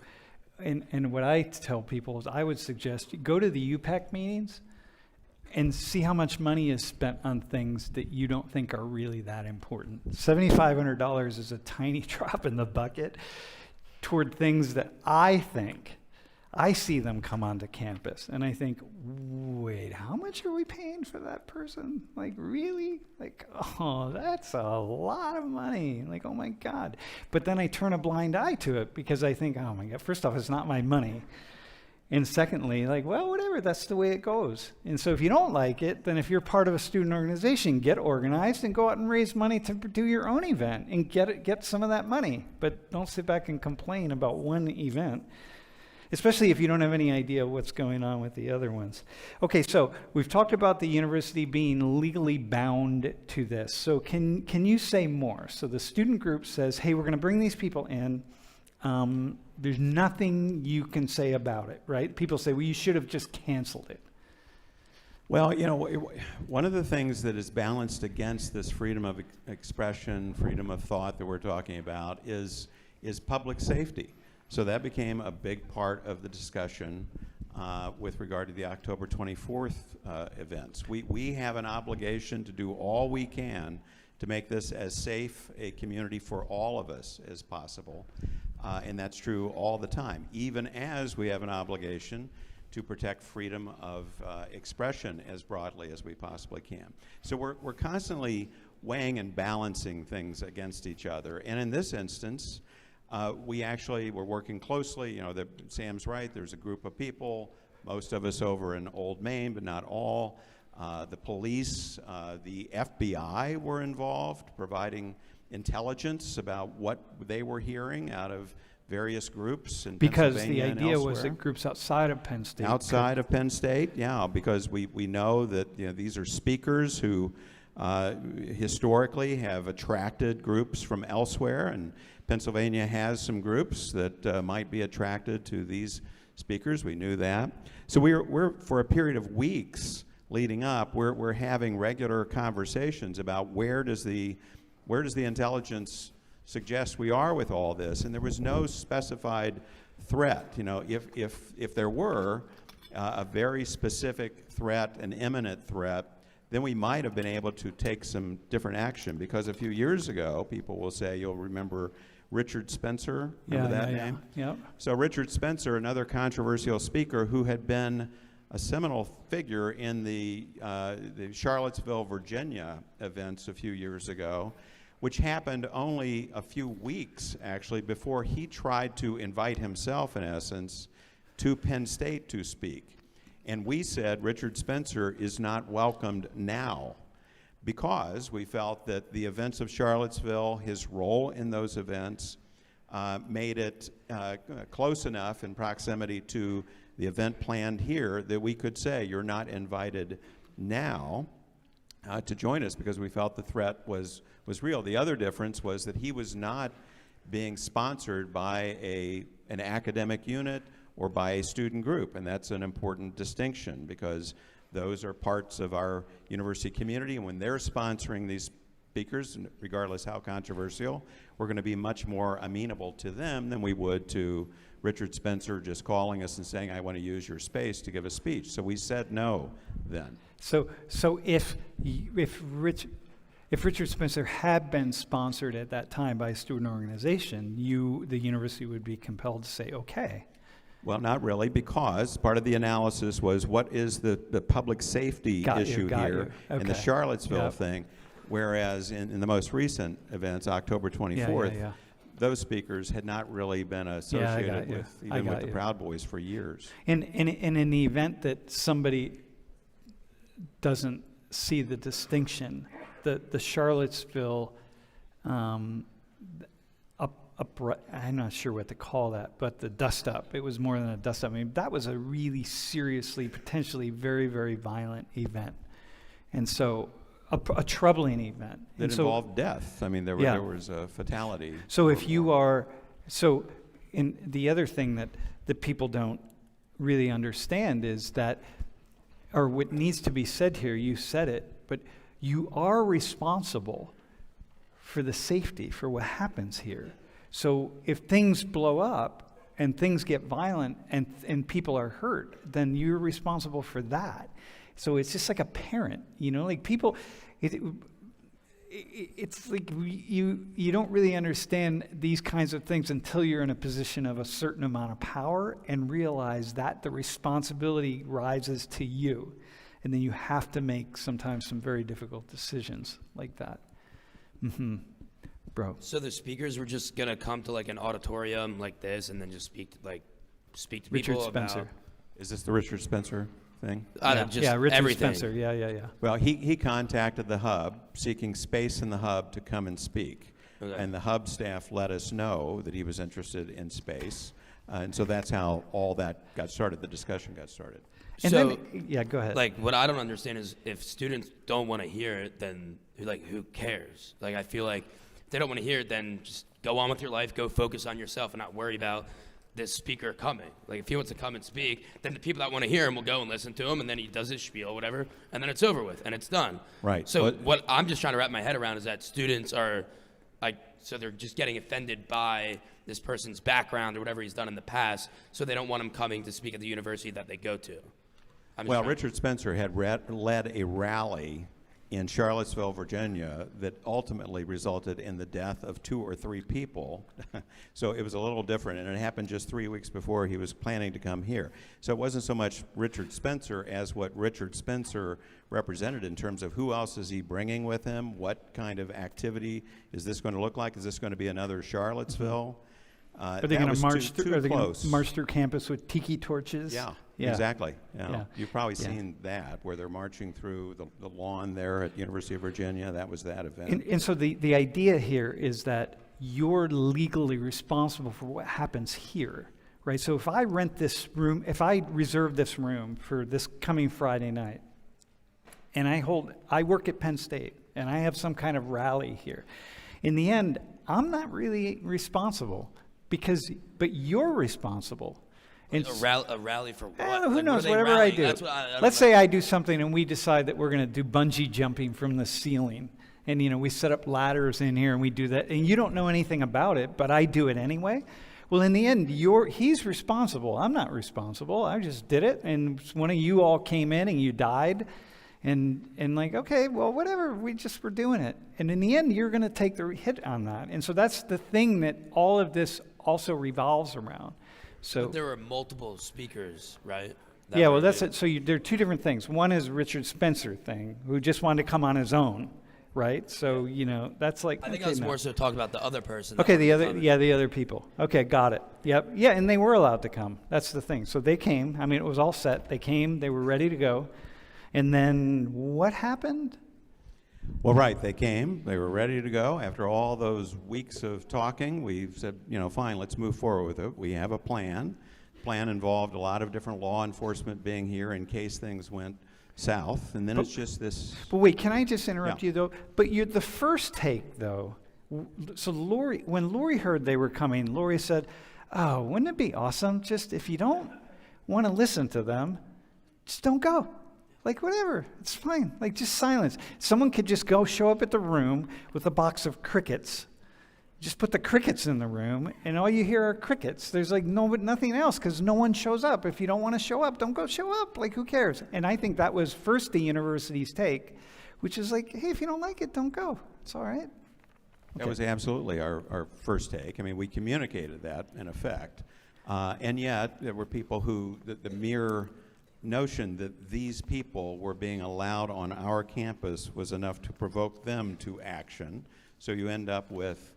and what I tell people is I would suggest you go to the UPAC meetings and see how much money is spent on things that you don't think are really that important. $7,500 is a tiny drop in the bucket toward things that I see them come onto campus, and I think, wait, how much are we paying for that person? Like, really? Like, oh, that's a lot of money. Like, oh my God. But then I turn a blind eye to it because I think, oh my God, first off, it's not my money. And secondly, like, well, whatever, that's the way it goes. And so if you don't like it, then if you're part of a student organization, get organized and go out and raise money to do your own event and get some of that money. But don't sit back and complain about one event, especially if you don't have any idea what's going on with the other ones. Okay, so we've talked about the university being legally bound to this. So can you say more? So the student group says, hey, we're going to bring these people in. There's nothing you can say about it, right? People say, well, you should have just canceled it. Well, one of the things that is balanced against this freedom of expression, freedom of thought that we're talking about is public safety. So that became a big part of the discussion with regard to the October 24th events. We have an obligation to do all we can to make this as safe a community for all of us as possible. And that's true all the time, even as we have an obligation to protect freedom of expression as broadly as we possibly can. So we're constantly weighing and balancing things against each other. And in this instance, we're working closely. Sam's right, there's a group of people, most of us over in Old Main, but not all. The police, the FBI were involved, providing intelligence about what they were hearing out of various groups in because Pennsylvania the and idea was elsewhere. that groups outside of Penn State Outside of Penn State, yeah, because we know that these are speakers who historically have attracted groups from elsewhere, and Pennsylvania has some groups that might be attracted to these speakers. We knew that. So we're for a period of weeks leading up, we're having regular conversations about where does the intelligence suggest we are with all this, and there was no specified threat. If there were a very specific threat, an imminent threat, then we might have been able to take some different action. Because a few years ago, people will say, you'll remember Richard Spencer, remember that name? Yeah. So Richard Spencer, another controversial speaker who had been a seminal figure in the Charlottesville, Virginia events a few years ago, which happened only a few weeks, actually, before he tried to invite himself, in essence, to Penn State to speak. And we said Richard Spencer is not welcomed now because we felt that the events of Charlottesville, his role in those events, made it close enough in proximity to the event planned here that we could say you're not invited now to join us, because we felt the threat was real. The other difference was that he was not being sponsored by an academic unit or by a student group. And that's an important distinction, because those are parts of our university community, and when they're sponsoring these speakers, regardless how controversial, we're going to be much more amenable to them than we would to Richard Spencer just calling us and saying, I want to use your space to give a speech. So we said no then. So if Richard Spencer had been sponsored at that time by a student organization, the university would be compelled to say, okay. Well, not really, because part of the analysis was what is the public safety issue here in the Charlottesville thing, whereas in the most recent events, October 24th, those speakers had not really been associated with the Proud Boys for years. And in the event that somebody doesn't see the distinction, the Charlottesville I'm not sure what to call that, but the dust up, it was more than a dust up. I mean, that was a really seriously, potentially very, very violent event. And so a troubling event. That involved death. I mean, there was a fatality. So if you are, in the other thing that people don't really understand is that, or what needs to be said here, you said it, but you are responsible for the safety, for what happens here. So if things blow up and things get violent and people are hurt, then you're responsible for that. So it's just like a parent, like people, it's like you don't really understand these kinds of things until you're in a position of a certain amount of power and realize that the responsibility rises to you. And then you have to make sometimes some very difficult decisions like that. Mm-hmm. Bro. So the speakers were just gonna come to like an auditorium like this and then just speak to Richard people Spencer. about. Is this the Richard Spencer thing? Richard everything. Spencer. Yeah. Well, he contacted the hub, seeking space in the hub to come and speak. Okay. And the hub staff let us know that he was interested in space. And so that's how all that got started, the discussion got started. And so, then, go ahead. Like, what I don't understand is if students don't want to hear it, then who cares? Like, I feel like if they don't want to hear it, then just go on with your life, go focus on yourself, and not worry about this speaker coming. Like, if he wants to come and speak, then the people that want to hear him will go and listen to him, and then he does his spiel, whatever, and then it's over with, and it's done. Right. So what I'm just trying to wrap my head around is that students are, so they're just getting offended by this person's background or whatever he's done in the past, so they don't want him coming to speak at the university that they go to. Well, Richard Spencer had led a rally in Charlottesville, Virginia, that ultimately resulted in the death of 2 or 3 people. So it was a little different, and it happened just 3 weeks before he was planning to come here. So it wasn't so much Richard Spencer as what Richard Spencer represented in terms of who else is he bringing with him, what kind of activity is this going to look like? Is this going to be another Charlottesville? Are they going to march through? Are they going to march through campus with tiki torches? Yeah, exactly. Yeah. You've probably seen that, where they're marching through the lawn there at University of Virginia. That was that event. And so the idea here is that you're legally responsible for what happens here, right? So if I rent this room, if I reserve this room for this coming Friday night, and I work at Penn State, and I have some kind of rally here, in the end, I'm not really responsible. But you're responsible. And a rally for what? Who knows? What whatever I do. Let's say I do something and we decide that we're going to do bungee jumping from the ceiling. And, we set up ladders in here and we do that. And you don't know anything about it, but I do it anyway. Well, in the end, he's responsible. I'm not responsible. I just did it. And one of you all came in and you died. And okay, well, whatever, we're doing it. And in the end, you're going to take the hit on that. And so that's the thing that all of this also revolves around. So but there were multiple speakers, right? That's it. So there are 2 different things. One is Richard Spencer thing, who just wanted to come on his own, right? So, that's like... I think I was more so talking about the other person. Okay, the other people. Okay, got it. Yep. Yeah, and they were allowed to come. That's the thing. So they came. I mean, it was all set. They came. They were ready to go. And then what happened? Well, right, they came. They were ready to go. After all those weeks of talking, we said, fine, let's move forward with it. We have a plan. The plan involved a lot of different law enforcement being here in case things went south. And then it's just this... But wait, can I just interrupt you, though? But the first take, though, So when Lori heard they were coming, Lori said, "Oh, wouldn't it be awesome just if you don't want to listen to them, just don't go. Like, whatever, it's fine. Like, just silence. Someone could just show up at the room with a box of crickets. Just put the crickets in the room, and all you hear are crickets. There's like nothing else because no one shows up. If you don't want to show up, don't go show up. Like, who cares?" And I think that was first the university's take, which is like, hey, if you don't like it, don't go. It's all right. That was absolutely our first take. I mean, we communicated that in effect. And yet, there were people who, the mere notion that these people were being allowed on our campus was enough to provoke them to action. So you end up with,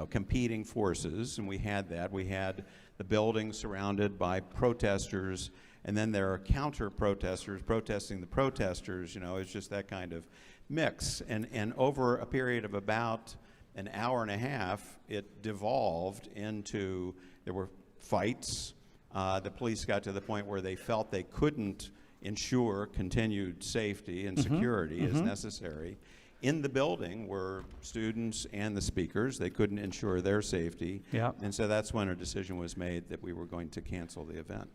competing forces, and we had that. We had the building surrounded by protesters, and then there are counter-protesters protesting the protesters. It's just that kind of mix. And over a period of about an hour and a half, it devolved into, there were fights. The police got to the point where they felt they couldn't ensure continued safety and security as necessary. In the building were students and the speakers. They couldn't ensure their safety. Yeah. And so that's when a decision was made that we were going to cancel the event.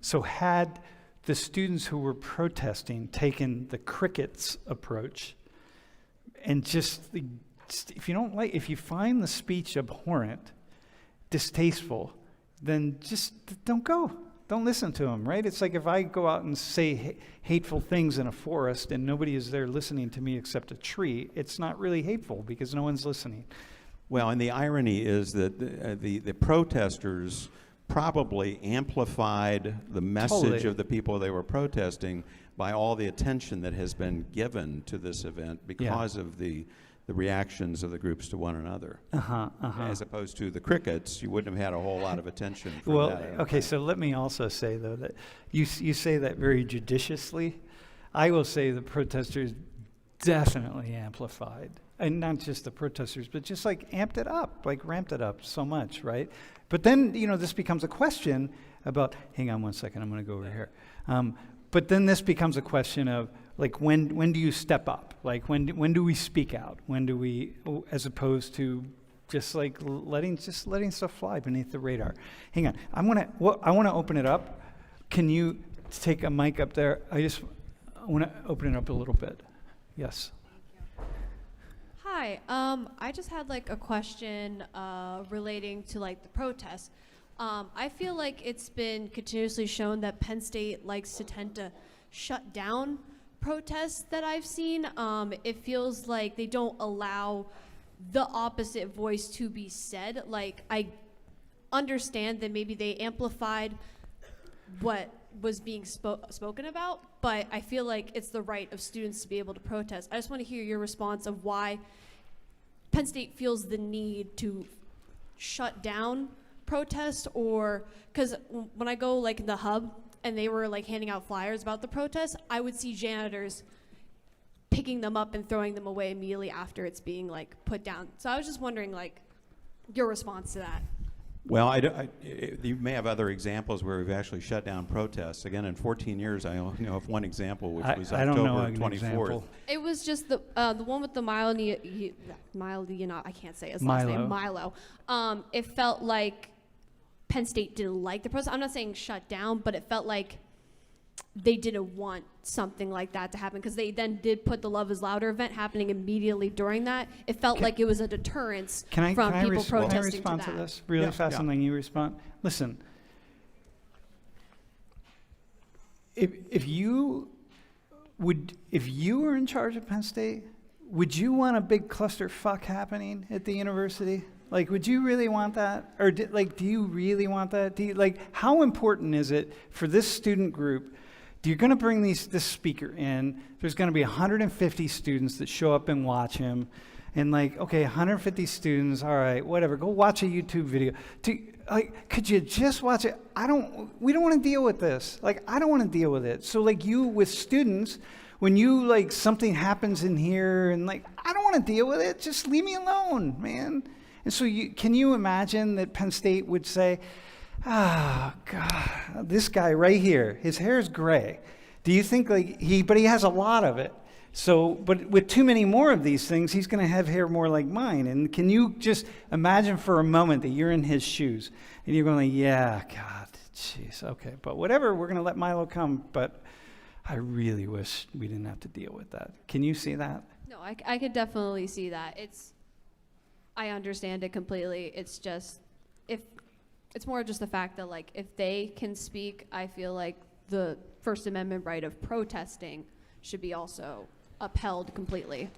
So had the students who were protesting taken the crickets approach and just if you find the speech abhorrent, distasteful, then just don't go. Don't listen to them, right? It's like if I go out and say hateful things in a forest and nobody is there listening to me except a tree, it's not really hateful because no one's listening. Well, and the irony is that the protesters probably amplified the message of the people they were protesting by all the attention that has been given to this event because of the reactions of the groups to one another. As opposed to the crickets, you wouldn't have had a whole lot of attention for that. Okay, so let me also say, though, that you say that very judiciously. I will say the protesters definitely amplified, and not just the protesters, but just like ramped it up so much, right? But then, this becomes a question about, hang on one second, I'm going to go over here. But then this becomes a question of, like, when do you step up? Like, when do we speak out? When do we, as opposed to just like letting stuff fly beneath the radar? Hang on, I want to open it up. Can you take a mic up there? I want to open it up a little bit. Yes. Hi, I just had like a question relating to like the protests. I feel like it's been continuously shown that Penn State likes to tend to shut down protests that I've seen. It feels like they don't allow the opposite voice to be said. Like, I understand that maybe they amplified what was being spoken about, but I feel like it's the right of students to be able to protest. I just want to hear your response of why Penn State feels the need to shut down protests, or because when I go like in the hub and they were like handing out flyers about the protests, I would see janitors picking them up and throwing them away immediately after it's being like put down. So I was just wondering like your response to that. Well, you may have other examples where we've actually shut down protests. Again, in 14 years, I only know of one example, which was I don't know October an 24th. example. It was just the one with the I can't say his last name, Milo. It felt like Penn State didn't like the protest. I'm not saying shut down, but it felt like they didn't want something like that to happen, because they then did put the Love is Louder event happening immediately during that. It felt like it was a deterrence from people protesting Can I respond to this really fast and then you respond? Listen, if you were in charge of Penn State, would you want a big clusterfuck happening at the university? Like, would you really want that? Or do you really want that? How important is it for this student group? You're going to bring this speaker in. There's going to be 150 students that show up and watch him. And 150 students, all right, whatever. Go watch a YouTube video. Could you just watch it? We don't want to deal with this. I don't want to deal with it. So you with students, when you something happens in here and I don't want to deal with it. Just leave me alone, man. And so can you imagine that Penn State would say, oh, God, this guy right here, his hair is gray. Do you think but he has a lot of it. So, but with too many more of these things, he's going to have hair more like mine. And can you just imagine for a moment that you're in his shoes and you're going, yeah, God, jeez, okay, but whatever, we're going to let Milo come. But I really wish we didn't have to deal with that. Can you see that? No, I could definitely see that. I understand it completely. It's just, it's more just the fact that, like, if they can speak, I feel like the First Amendment right of protesting should be also upheld completely.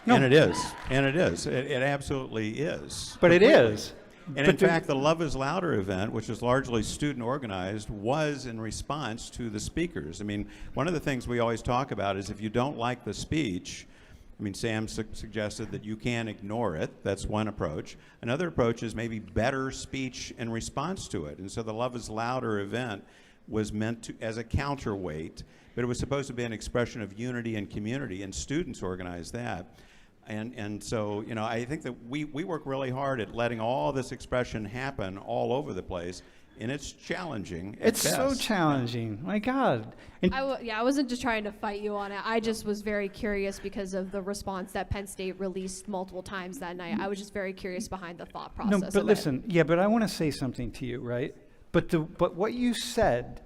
No. And it is. And it is. It absolutely is. But it is. And in fact, the Love is Louder event, which is largely student organized, was in response to the speakers. I mean, one of the things we always talk about is if you don't like the speech, I mean, Sam suggested that you can ignore it. That's one approach. Another approach is maybe better speech in response to it. And so the Love is Louder event was meant to as a counterweight, but it was supposed to be an expression of unity and community, and students organized that. And so, you know, I think that we work really hard at letting all this expression happen all over the place, and it's challenging at It's so best. challenging. My God. And I wasn't just trying to fight you on it. I just was very curious because of the response that Penn State released multiple times that night. I was just very curious behind the thought process. no, but of listen, yeah, but I want to say something to you, right? But what you said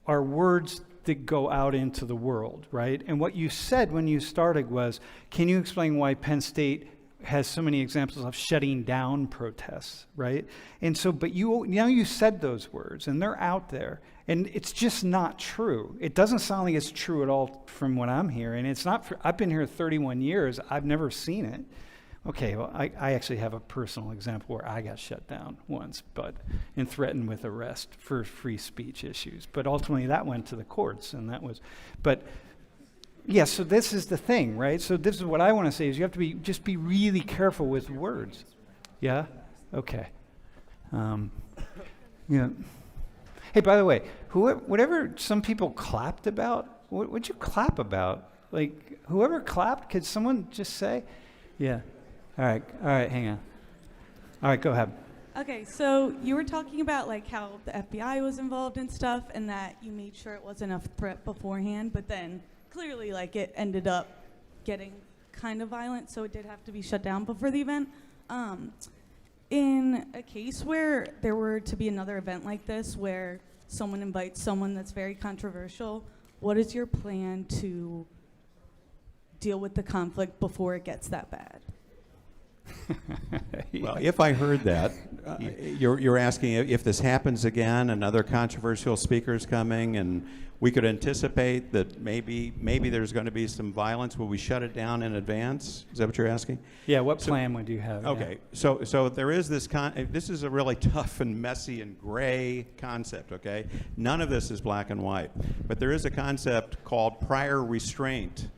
are words that go out into the world, right? And what you said when you started was, can you explain why Penn State has so many examples of shutting down protests, right? And so, but you said those words, and they're out there, and it's just not true. It doesn't sound like it's true at all from what I'm hearing. It's not. I've been here 31 years. I've never seen it. Okay, well, I actually have a personal example where I got shut down once, and threatened with arrest for free speech issues. But ultimately, that went to the courts, and that was, but. Yeah, so this is the thing, right? So this is what I want to say is you have to just be really careful with words. Yeah? Okay. Yeah. Hey, by the way, whatever some people clapped about, what'd you clap about? Like, whoever clapped, could someone just say? Yeah. All right, hang on. All right, go ahead. Okay, so you were talking about like how the FBI was involved in stuff and that you made sure it wasn't a threat beforehand, but then clearly, like, it ended up getting kind of violent, so it did have to be shut down before the event. In a case where there were to be another event like this, where someone invites someone that's very controversial, what is your plan to deal with the conflict before it gets that bad? Well, if I heard that, you're asking if this happens again, another controversial speaker's coming, and we could anticipate that maybe there's going to be some violence. Will we shut it down in advance? Is that what you're asking? Yeah, what plan would you have? Okay, so there is this this is a really tough and messy and gray concept, okay? None of this is black and white. But there is a concept called prior restraint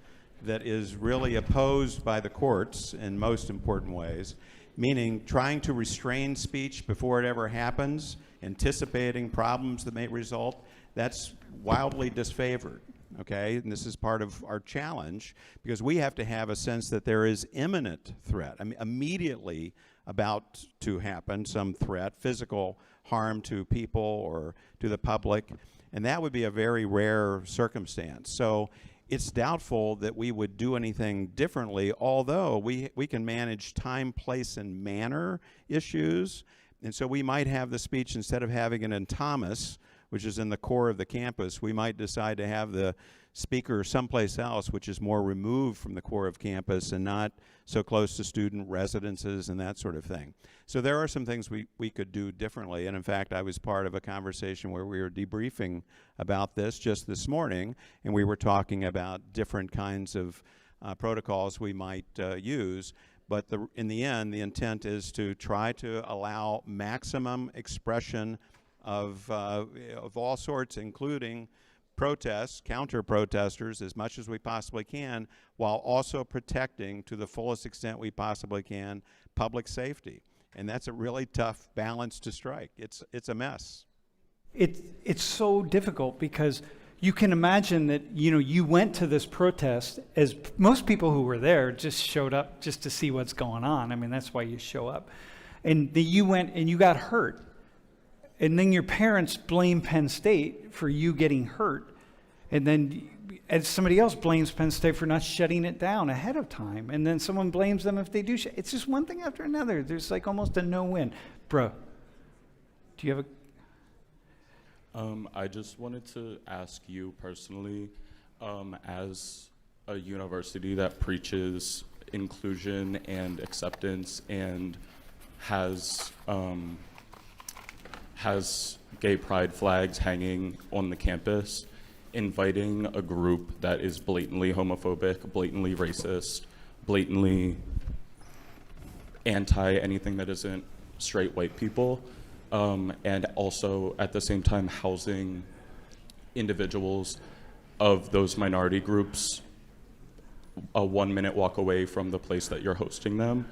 that is really opposed by the courts in most important ways, meaning trying to restrain speech before it ever happens, anticipating problems that may result. That's wildly disfavored, okay? And this is part of our challenge because we have to have a sense that there is imminent threat, I mean, immediately about to happen, some threat, physical harm to people or to the public, and that would be a very rare circumstance. So it's doubtful that we would do anything differently, although we can manage time, place, and manner issues. And so we might have the speech, instead of having it in Thomas, which is in the core of the campus, we might decide to have the speaker someplace else, which is more removed from the core of campus and not so close to student residences and that sort of thing. So there are some things we could do differently. And in fact, I was part of a conversation where we were debriefing about this just this morning, and we were talking about different kinds of protocols we might use. But in the end, the intent is to try to allow maximum expression of all sorts, including protests, counter-protesters, as much as we possibly can, while also protecting, to the fullest extent we possibly can, public safety. And that's a really tough balance to strike. It's a mess. It's so difficult because you can imagine that, you went to this protest, as most people who were there just showed up just to see what's going on. I mean, that's why you show up. And you went and you got hurt. And then your parents blame Penn State for you getting hurt. And then and somebody else blames Penn State for not shutting it down ahead of time, and then someone blames them if they do. It's just one thing after another. There's like almost a no-win. Bro, do you have a... I just wanted to ask you personally, as a university that preaches inclusion and acceptance and has gay pride flags hanging on the campus, inviting a group that is blatantly homophobic, blatantly racist, blatantly anti anything that isn't straight white people, and also at the same time housing individuals of those minority groups a 1 minute walk away from the place that you're hosting them.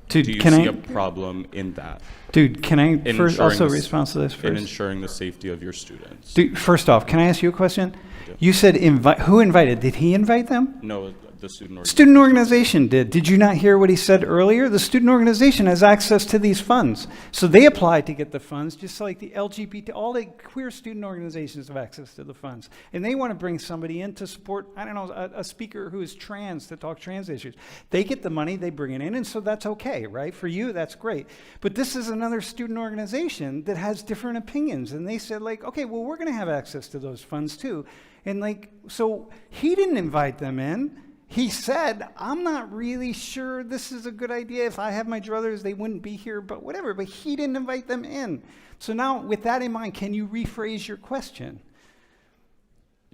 Dude, do you can see I... a problem in that? Dude, can I In first ensuring also this- respond to this In first? ensuring the safety of your students. Dude, first off, can I ask you a question? Yeah. You said invite. Who invited? Did he invite them? No, the student organization. Student organization did. Did you not hear what he said earlier? The student organization has access to these funds. So they applied to get the funds, just like the LGBT, all the queer student organizations have access to the funds. And they want to bring somebody in to support, I don't know, a speaker who is trans to talk trans issues. They get the money, they bring it in, and so that's okay, right? For you, that's great. But this is another student organization that has different opinions. And they said, like, okay, well, we're going to have access to those funds too. And like, so he didn't invite them in. He said, I'm not really sure this is a good idea. If I have my druthers, they wouldn't be here, but whatever. But he didn't invite them in. So now, with that in mind, can you rephrase your question?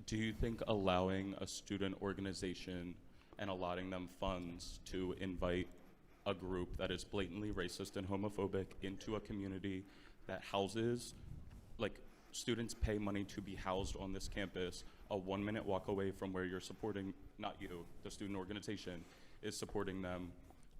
Do you think allowing a student organization and allotting them funds to invite a group that is blatantly racist and homophobic into a community that houses, like, students pay money to be housed on this campus, a 1 minute walk away from where you're supporting, not you, the student organization is supporting them,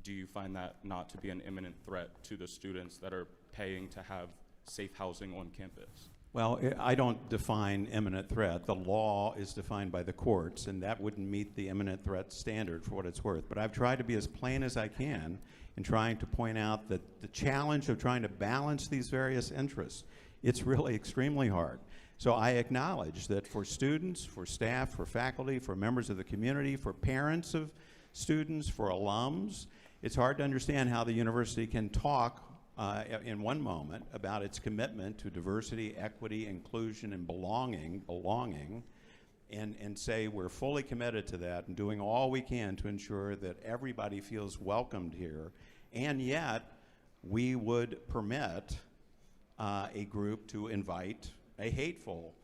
do you find that not to be an imminent threat to the students that are paying to have safe housing on campus? Well, I don't define imminent threat. The law is defined by the courts, and that wouldn't meet the imminent threat standard for what it's worth. But I've tried to be as plain as I can in trying to point out that the challenge of trying to balance these various interests, it's really extremely hard. So I acknowledge that for students, for staff, for faculty, for members of the community, for parents of students, for alums, it's hard to understand how the university can talk in one moment about its commitment to diversity, equity, inclusion, and belonging, and say we're fully committed to that and doing all we can to ensure that everybody feels welcomed here, and yet we would permit a group to invite a hateful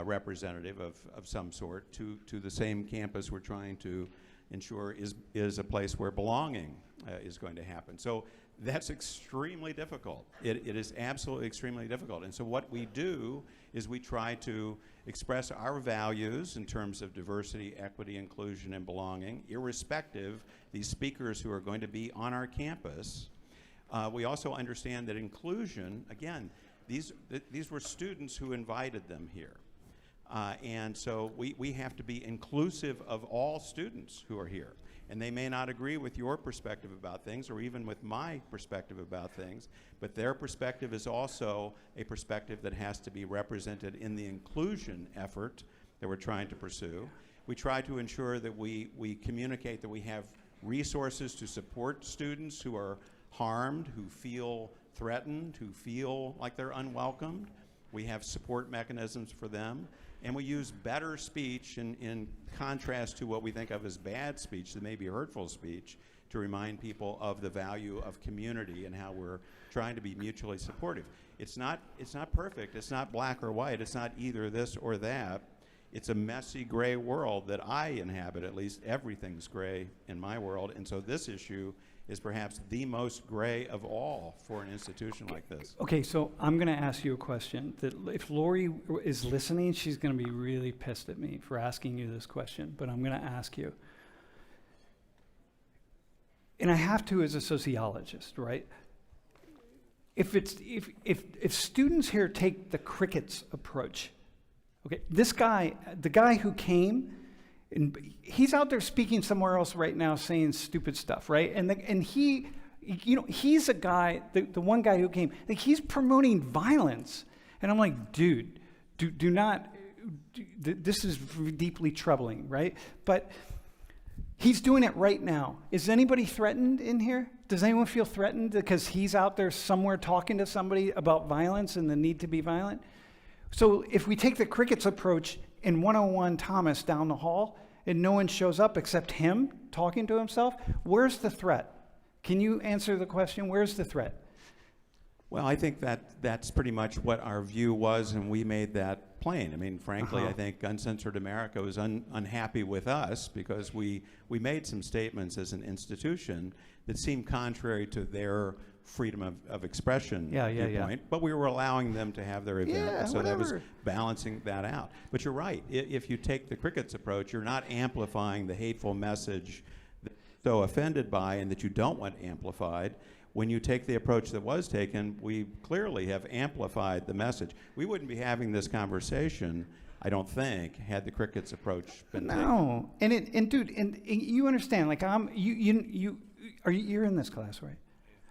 representative of some sort to the same campus we're trying to ensure is a place where belonging is going to happen. So that's extremely difficult. It is absolutely extremely difficult. And so what we do is we try to express our values in terms of diversity, equity, inclusion, and belonging, irrespective these speakers who are going to be on our campus. We also understand that inclusion, again, these were students who invited them here. And so we have to be inclusive of all students who are here. And they may not agree with your perspective about things or even with my perspective about things, but their perspective is also a perspective that has to be represented in the inclusion effort that we're trying to pursue. We try to ensure that we communicate that we have resources to support students who are harmed, who feel threatened, who feel like they're unwelcomed. We have support mechanisms for them. And we use better speech in contrast to what we think of as bad speech, that may be hurtful speech, to remind people of the value of community and how we're trying to be mutually supportive. It's not perfect. It's not black or white. It's not either this or that. It's a messy gray world that I inhabit. At least everything's gray in my world. And so this issue is perhaps the most gray of all for an institution like this. Okay, so I'm going to ask you a question that if Lori is listening, she's going to be really pissed at me for asking you this question, but I'm going to ask you. And I have to as a sociologist, right? If students here take the crickets approach, okay, this guy, the guy who came, and he's out there speaking somewhere else right now saying stupid stuff, right? And he, you know, he's a guy, the one guy who came, like he's promoting violence. And I'm like, dude, do not, this is deeply troubling, right? But he's doing it right now. Is anybody threatened in here? Does anyone feel threatened because he's out there somewhere talking to somebody about violence and the need to be violent? So if we take the crickets approach in 101 Thomas down the hall and no one shows up except him talking to himself, where's the threat? Can you answer the question? Where's the threat? Well, I think that's pretty much what our view was, and we made that plain. I mean, frankly, I think Uncensored America was unhappy with us because we made some statements as an institution that seemed contrary to their freedom of expression viewpoint, but we were allowing them to have their event, so that was balancing that out. But you're right. If you take the crickets approach, you're not amplifying the hateful message that you're so offended by and that you don't want amplified. When you take the approach that was taken, we clearly have amplified the message. We wouldn't be having this conversation, I don't think, had the crickets approach been taken. No, and dude, you understand? Like you're in this class, right?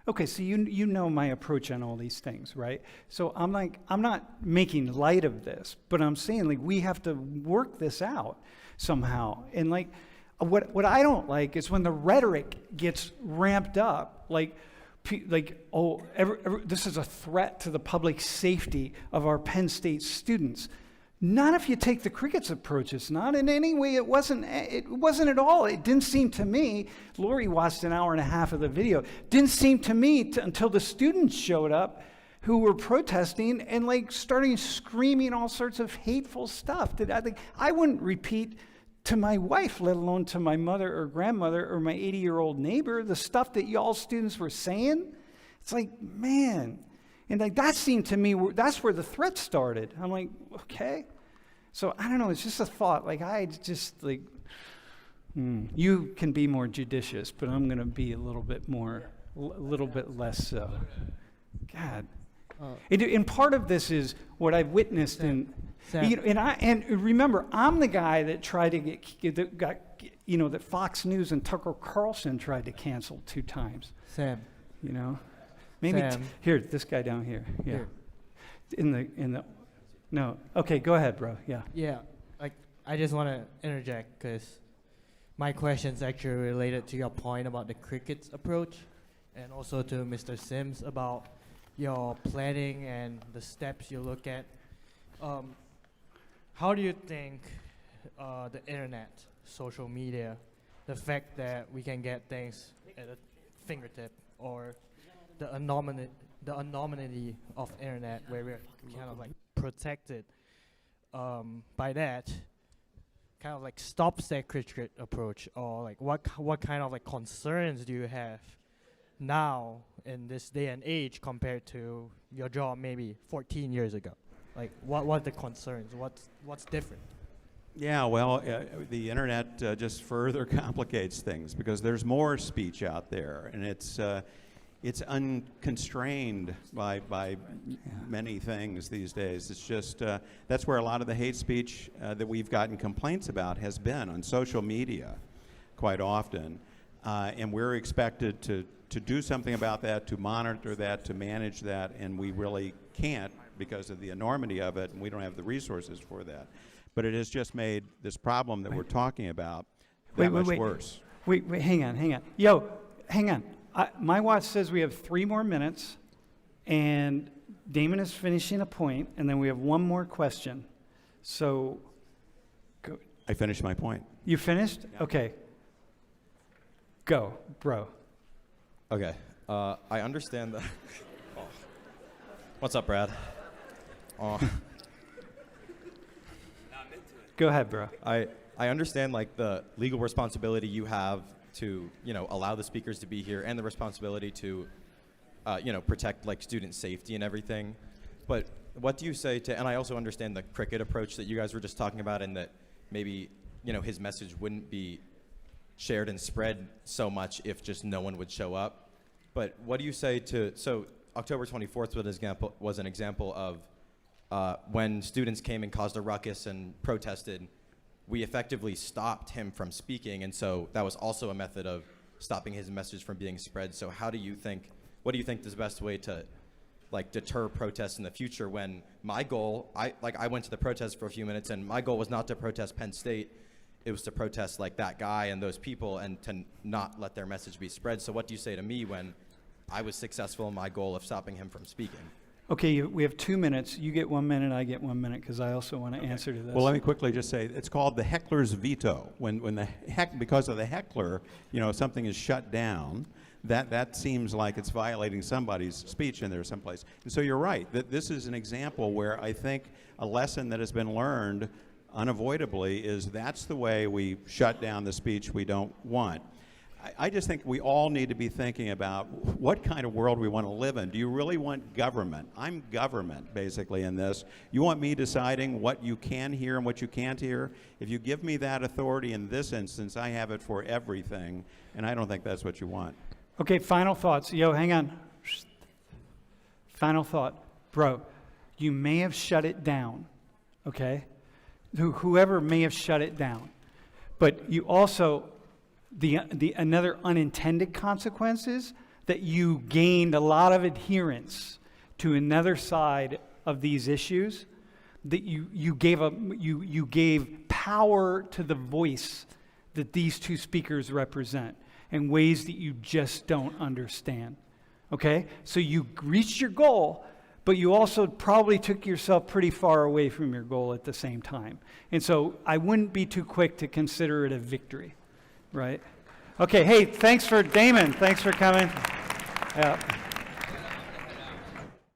Okay, so you know my approach on all these things, right? So I'm not making light of this, but I'm saying like we have to work this out somehow. And like what I don't like is when the rhetoric gets ramped up, like this is a threat to the public safety of our Penn State students. Not if you take the crickets approach. It's not in any way. It wasn't at all. It didn't seem to me. Lori watched an hour and a half of the video. Didn't seem to me until the students showed up, who were protesting and like starting screaming all sorts of hateful stuff that I wouldn't repeat to my wife, let alone to my mother or grandmother or my 80-year-old neighbor, the stuff that y'all students were saying. It's like, man. And like that seemed to me, that's where the threat started. I'm like, okay. So I don't know, it's just a thought. Like I just like, you can be more judicious, but I'm going to be a little bit less so. God. And part of this is what I've witnessed in, and remember, I'm the guy that tried to that Fox News and Tucker Carlson tried to cancel 2 times. Sam. You know, maybe here, this guy down here. Yeah. Here. In the no. Okay, go ahead, bro. Yeah. Yeah. Like I just want to interject because my question's actually related to your point about the crickets approach, and also to Mr. Sims about your planning and the steps you look at. How do you think the internet, social media, the fact that we can get things at a fingertip, or the anonymity of internet where we're kind of like protected by that, kind of like stops that cricket approach, or like what kind of like concerns do you have now in this day and age compared to your job maybe 14 years ago? Like what are the concerns? What's different? Yeah, well, the internet just further complicates things because there's more speech out there, and it's unconstrained by many things these days. It's just that's where a lot of the hate speech that we've gotten complaints about has been on social media quite often, and we're expected to do something about that, to monitor that, to manage that, and we really can't because of the enormity of it, and we don't have the resources for that. But it has just made this problem that we're talking about that much worse. Wait, hang on. Yo, hang on. My watch says we have 3 more minutes, and Damon is finishing a point, and then we have 1 more question. So, go. I finished my point. You finished? Yeah. Okay. Go, bro. Okay. I understand that. Oh. What's up, Brad? Oh. Go ahead, bro. I understand like the legal responsibility you have to, allow the speakers to be here, and the responsibility to, protect like student safety and everything. But what do you say to, and I also understand the cricket approach that you guys were just talking about, and that maybe, his message wouldn't be shared and spread so much if just no one would show up. But what do you say to, so October 24th was an example of when students came and caused a ruckus and protested, we effectively stopped him from speaking, and so that was also a method of stopping his message from being spread. So what do you think is the best way to like deter protests in the future when my goal, I went to the protest for a few minutes and my goal was not to protest Penn State. It was to protest like that guy and those people and to not let their message be spread. So what do you say to me when I was successful in my goal of stopping him from speaking? Okay, we have 2 minutes. You get 1 minute, I get 1 minute, because I also want to answer to this. Well, let me quickly just say, it's called the heckler's veto. When because of the heckler, something is shut down, that seems like it's violating somebody's speech in there someplace. And so you're right, that this is an example where I think a lesson that has been learned unavoidably is that's the way we shut down the speech we don't want. I just think we all need to be thinking about what kind of world we want to live in. Do you really want government? I'm government, basically, in this. You want me deciding what you can hear and what you can't hear? If you give me that authority in this instance, I have it for everything, and I don't think that's what you want. Okay, final thoughts. Yo, hang on. Final thought. Bro, you may have shut it down, okay? Whoever may have shut it down. But you also... another unintended consequence is that you gained a lot of adherence to another side of these issues, that you gave power to the voice that these two speakers represent in ways that you just don't understand. Okay? So you reached your goal, but you also probably took yourself pretty far away from your goal at the same time. And so I wouldn't be too quick to consider it a victory. Right? Okay, hey, thanks for Damon. Thanks for coming. Yeah.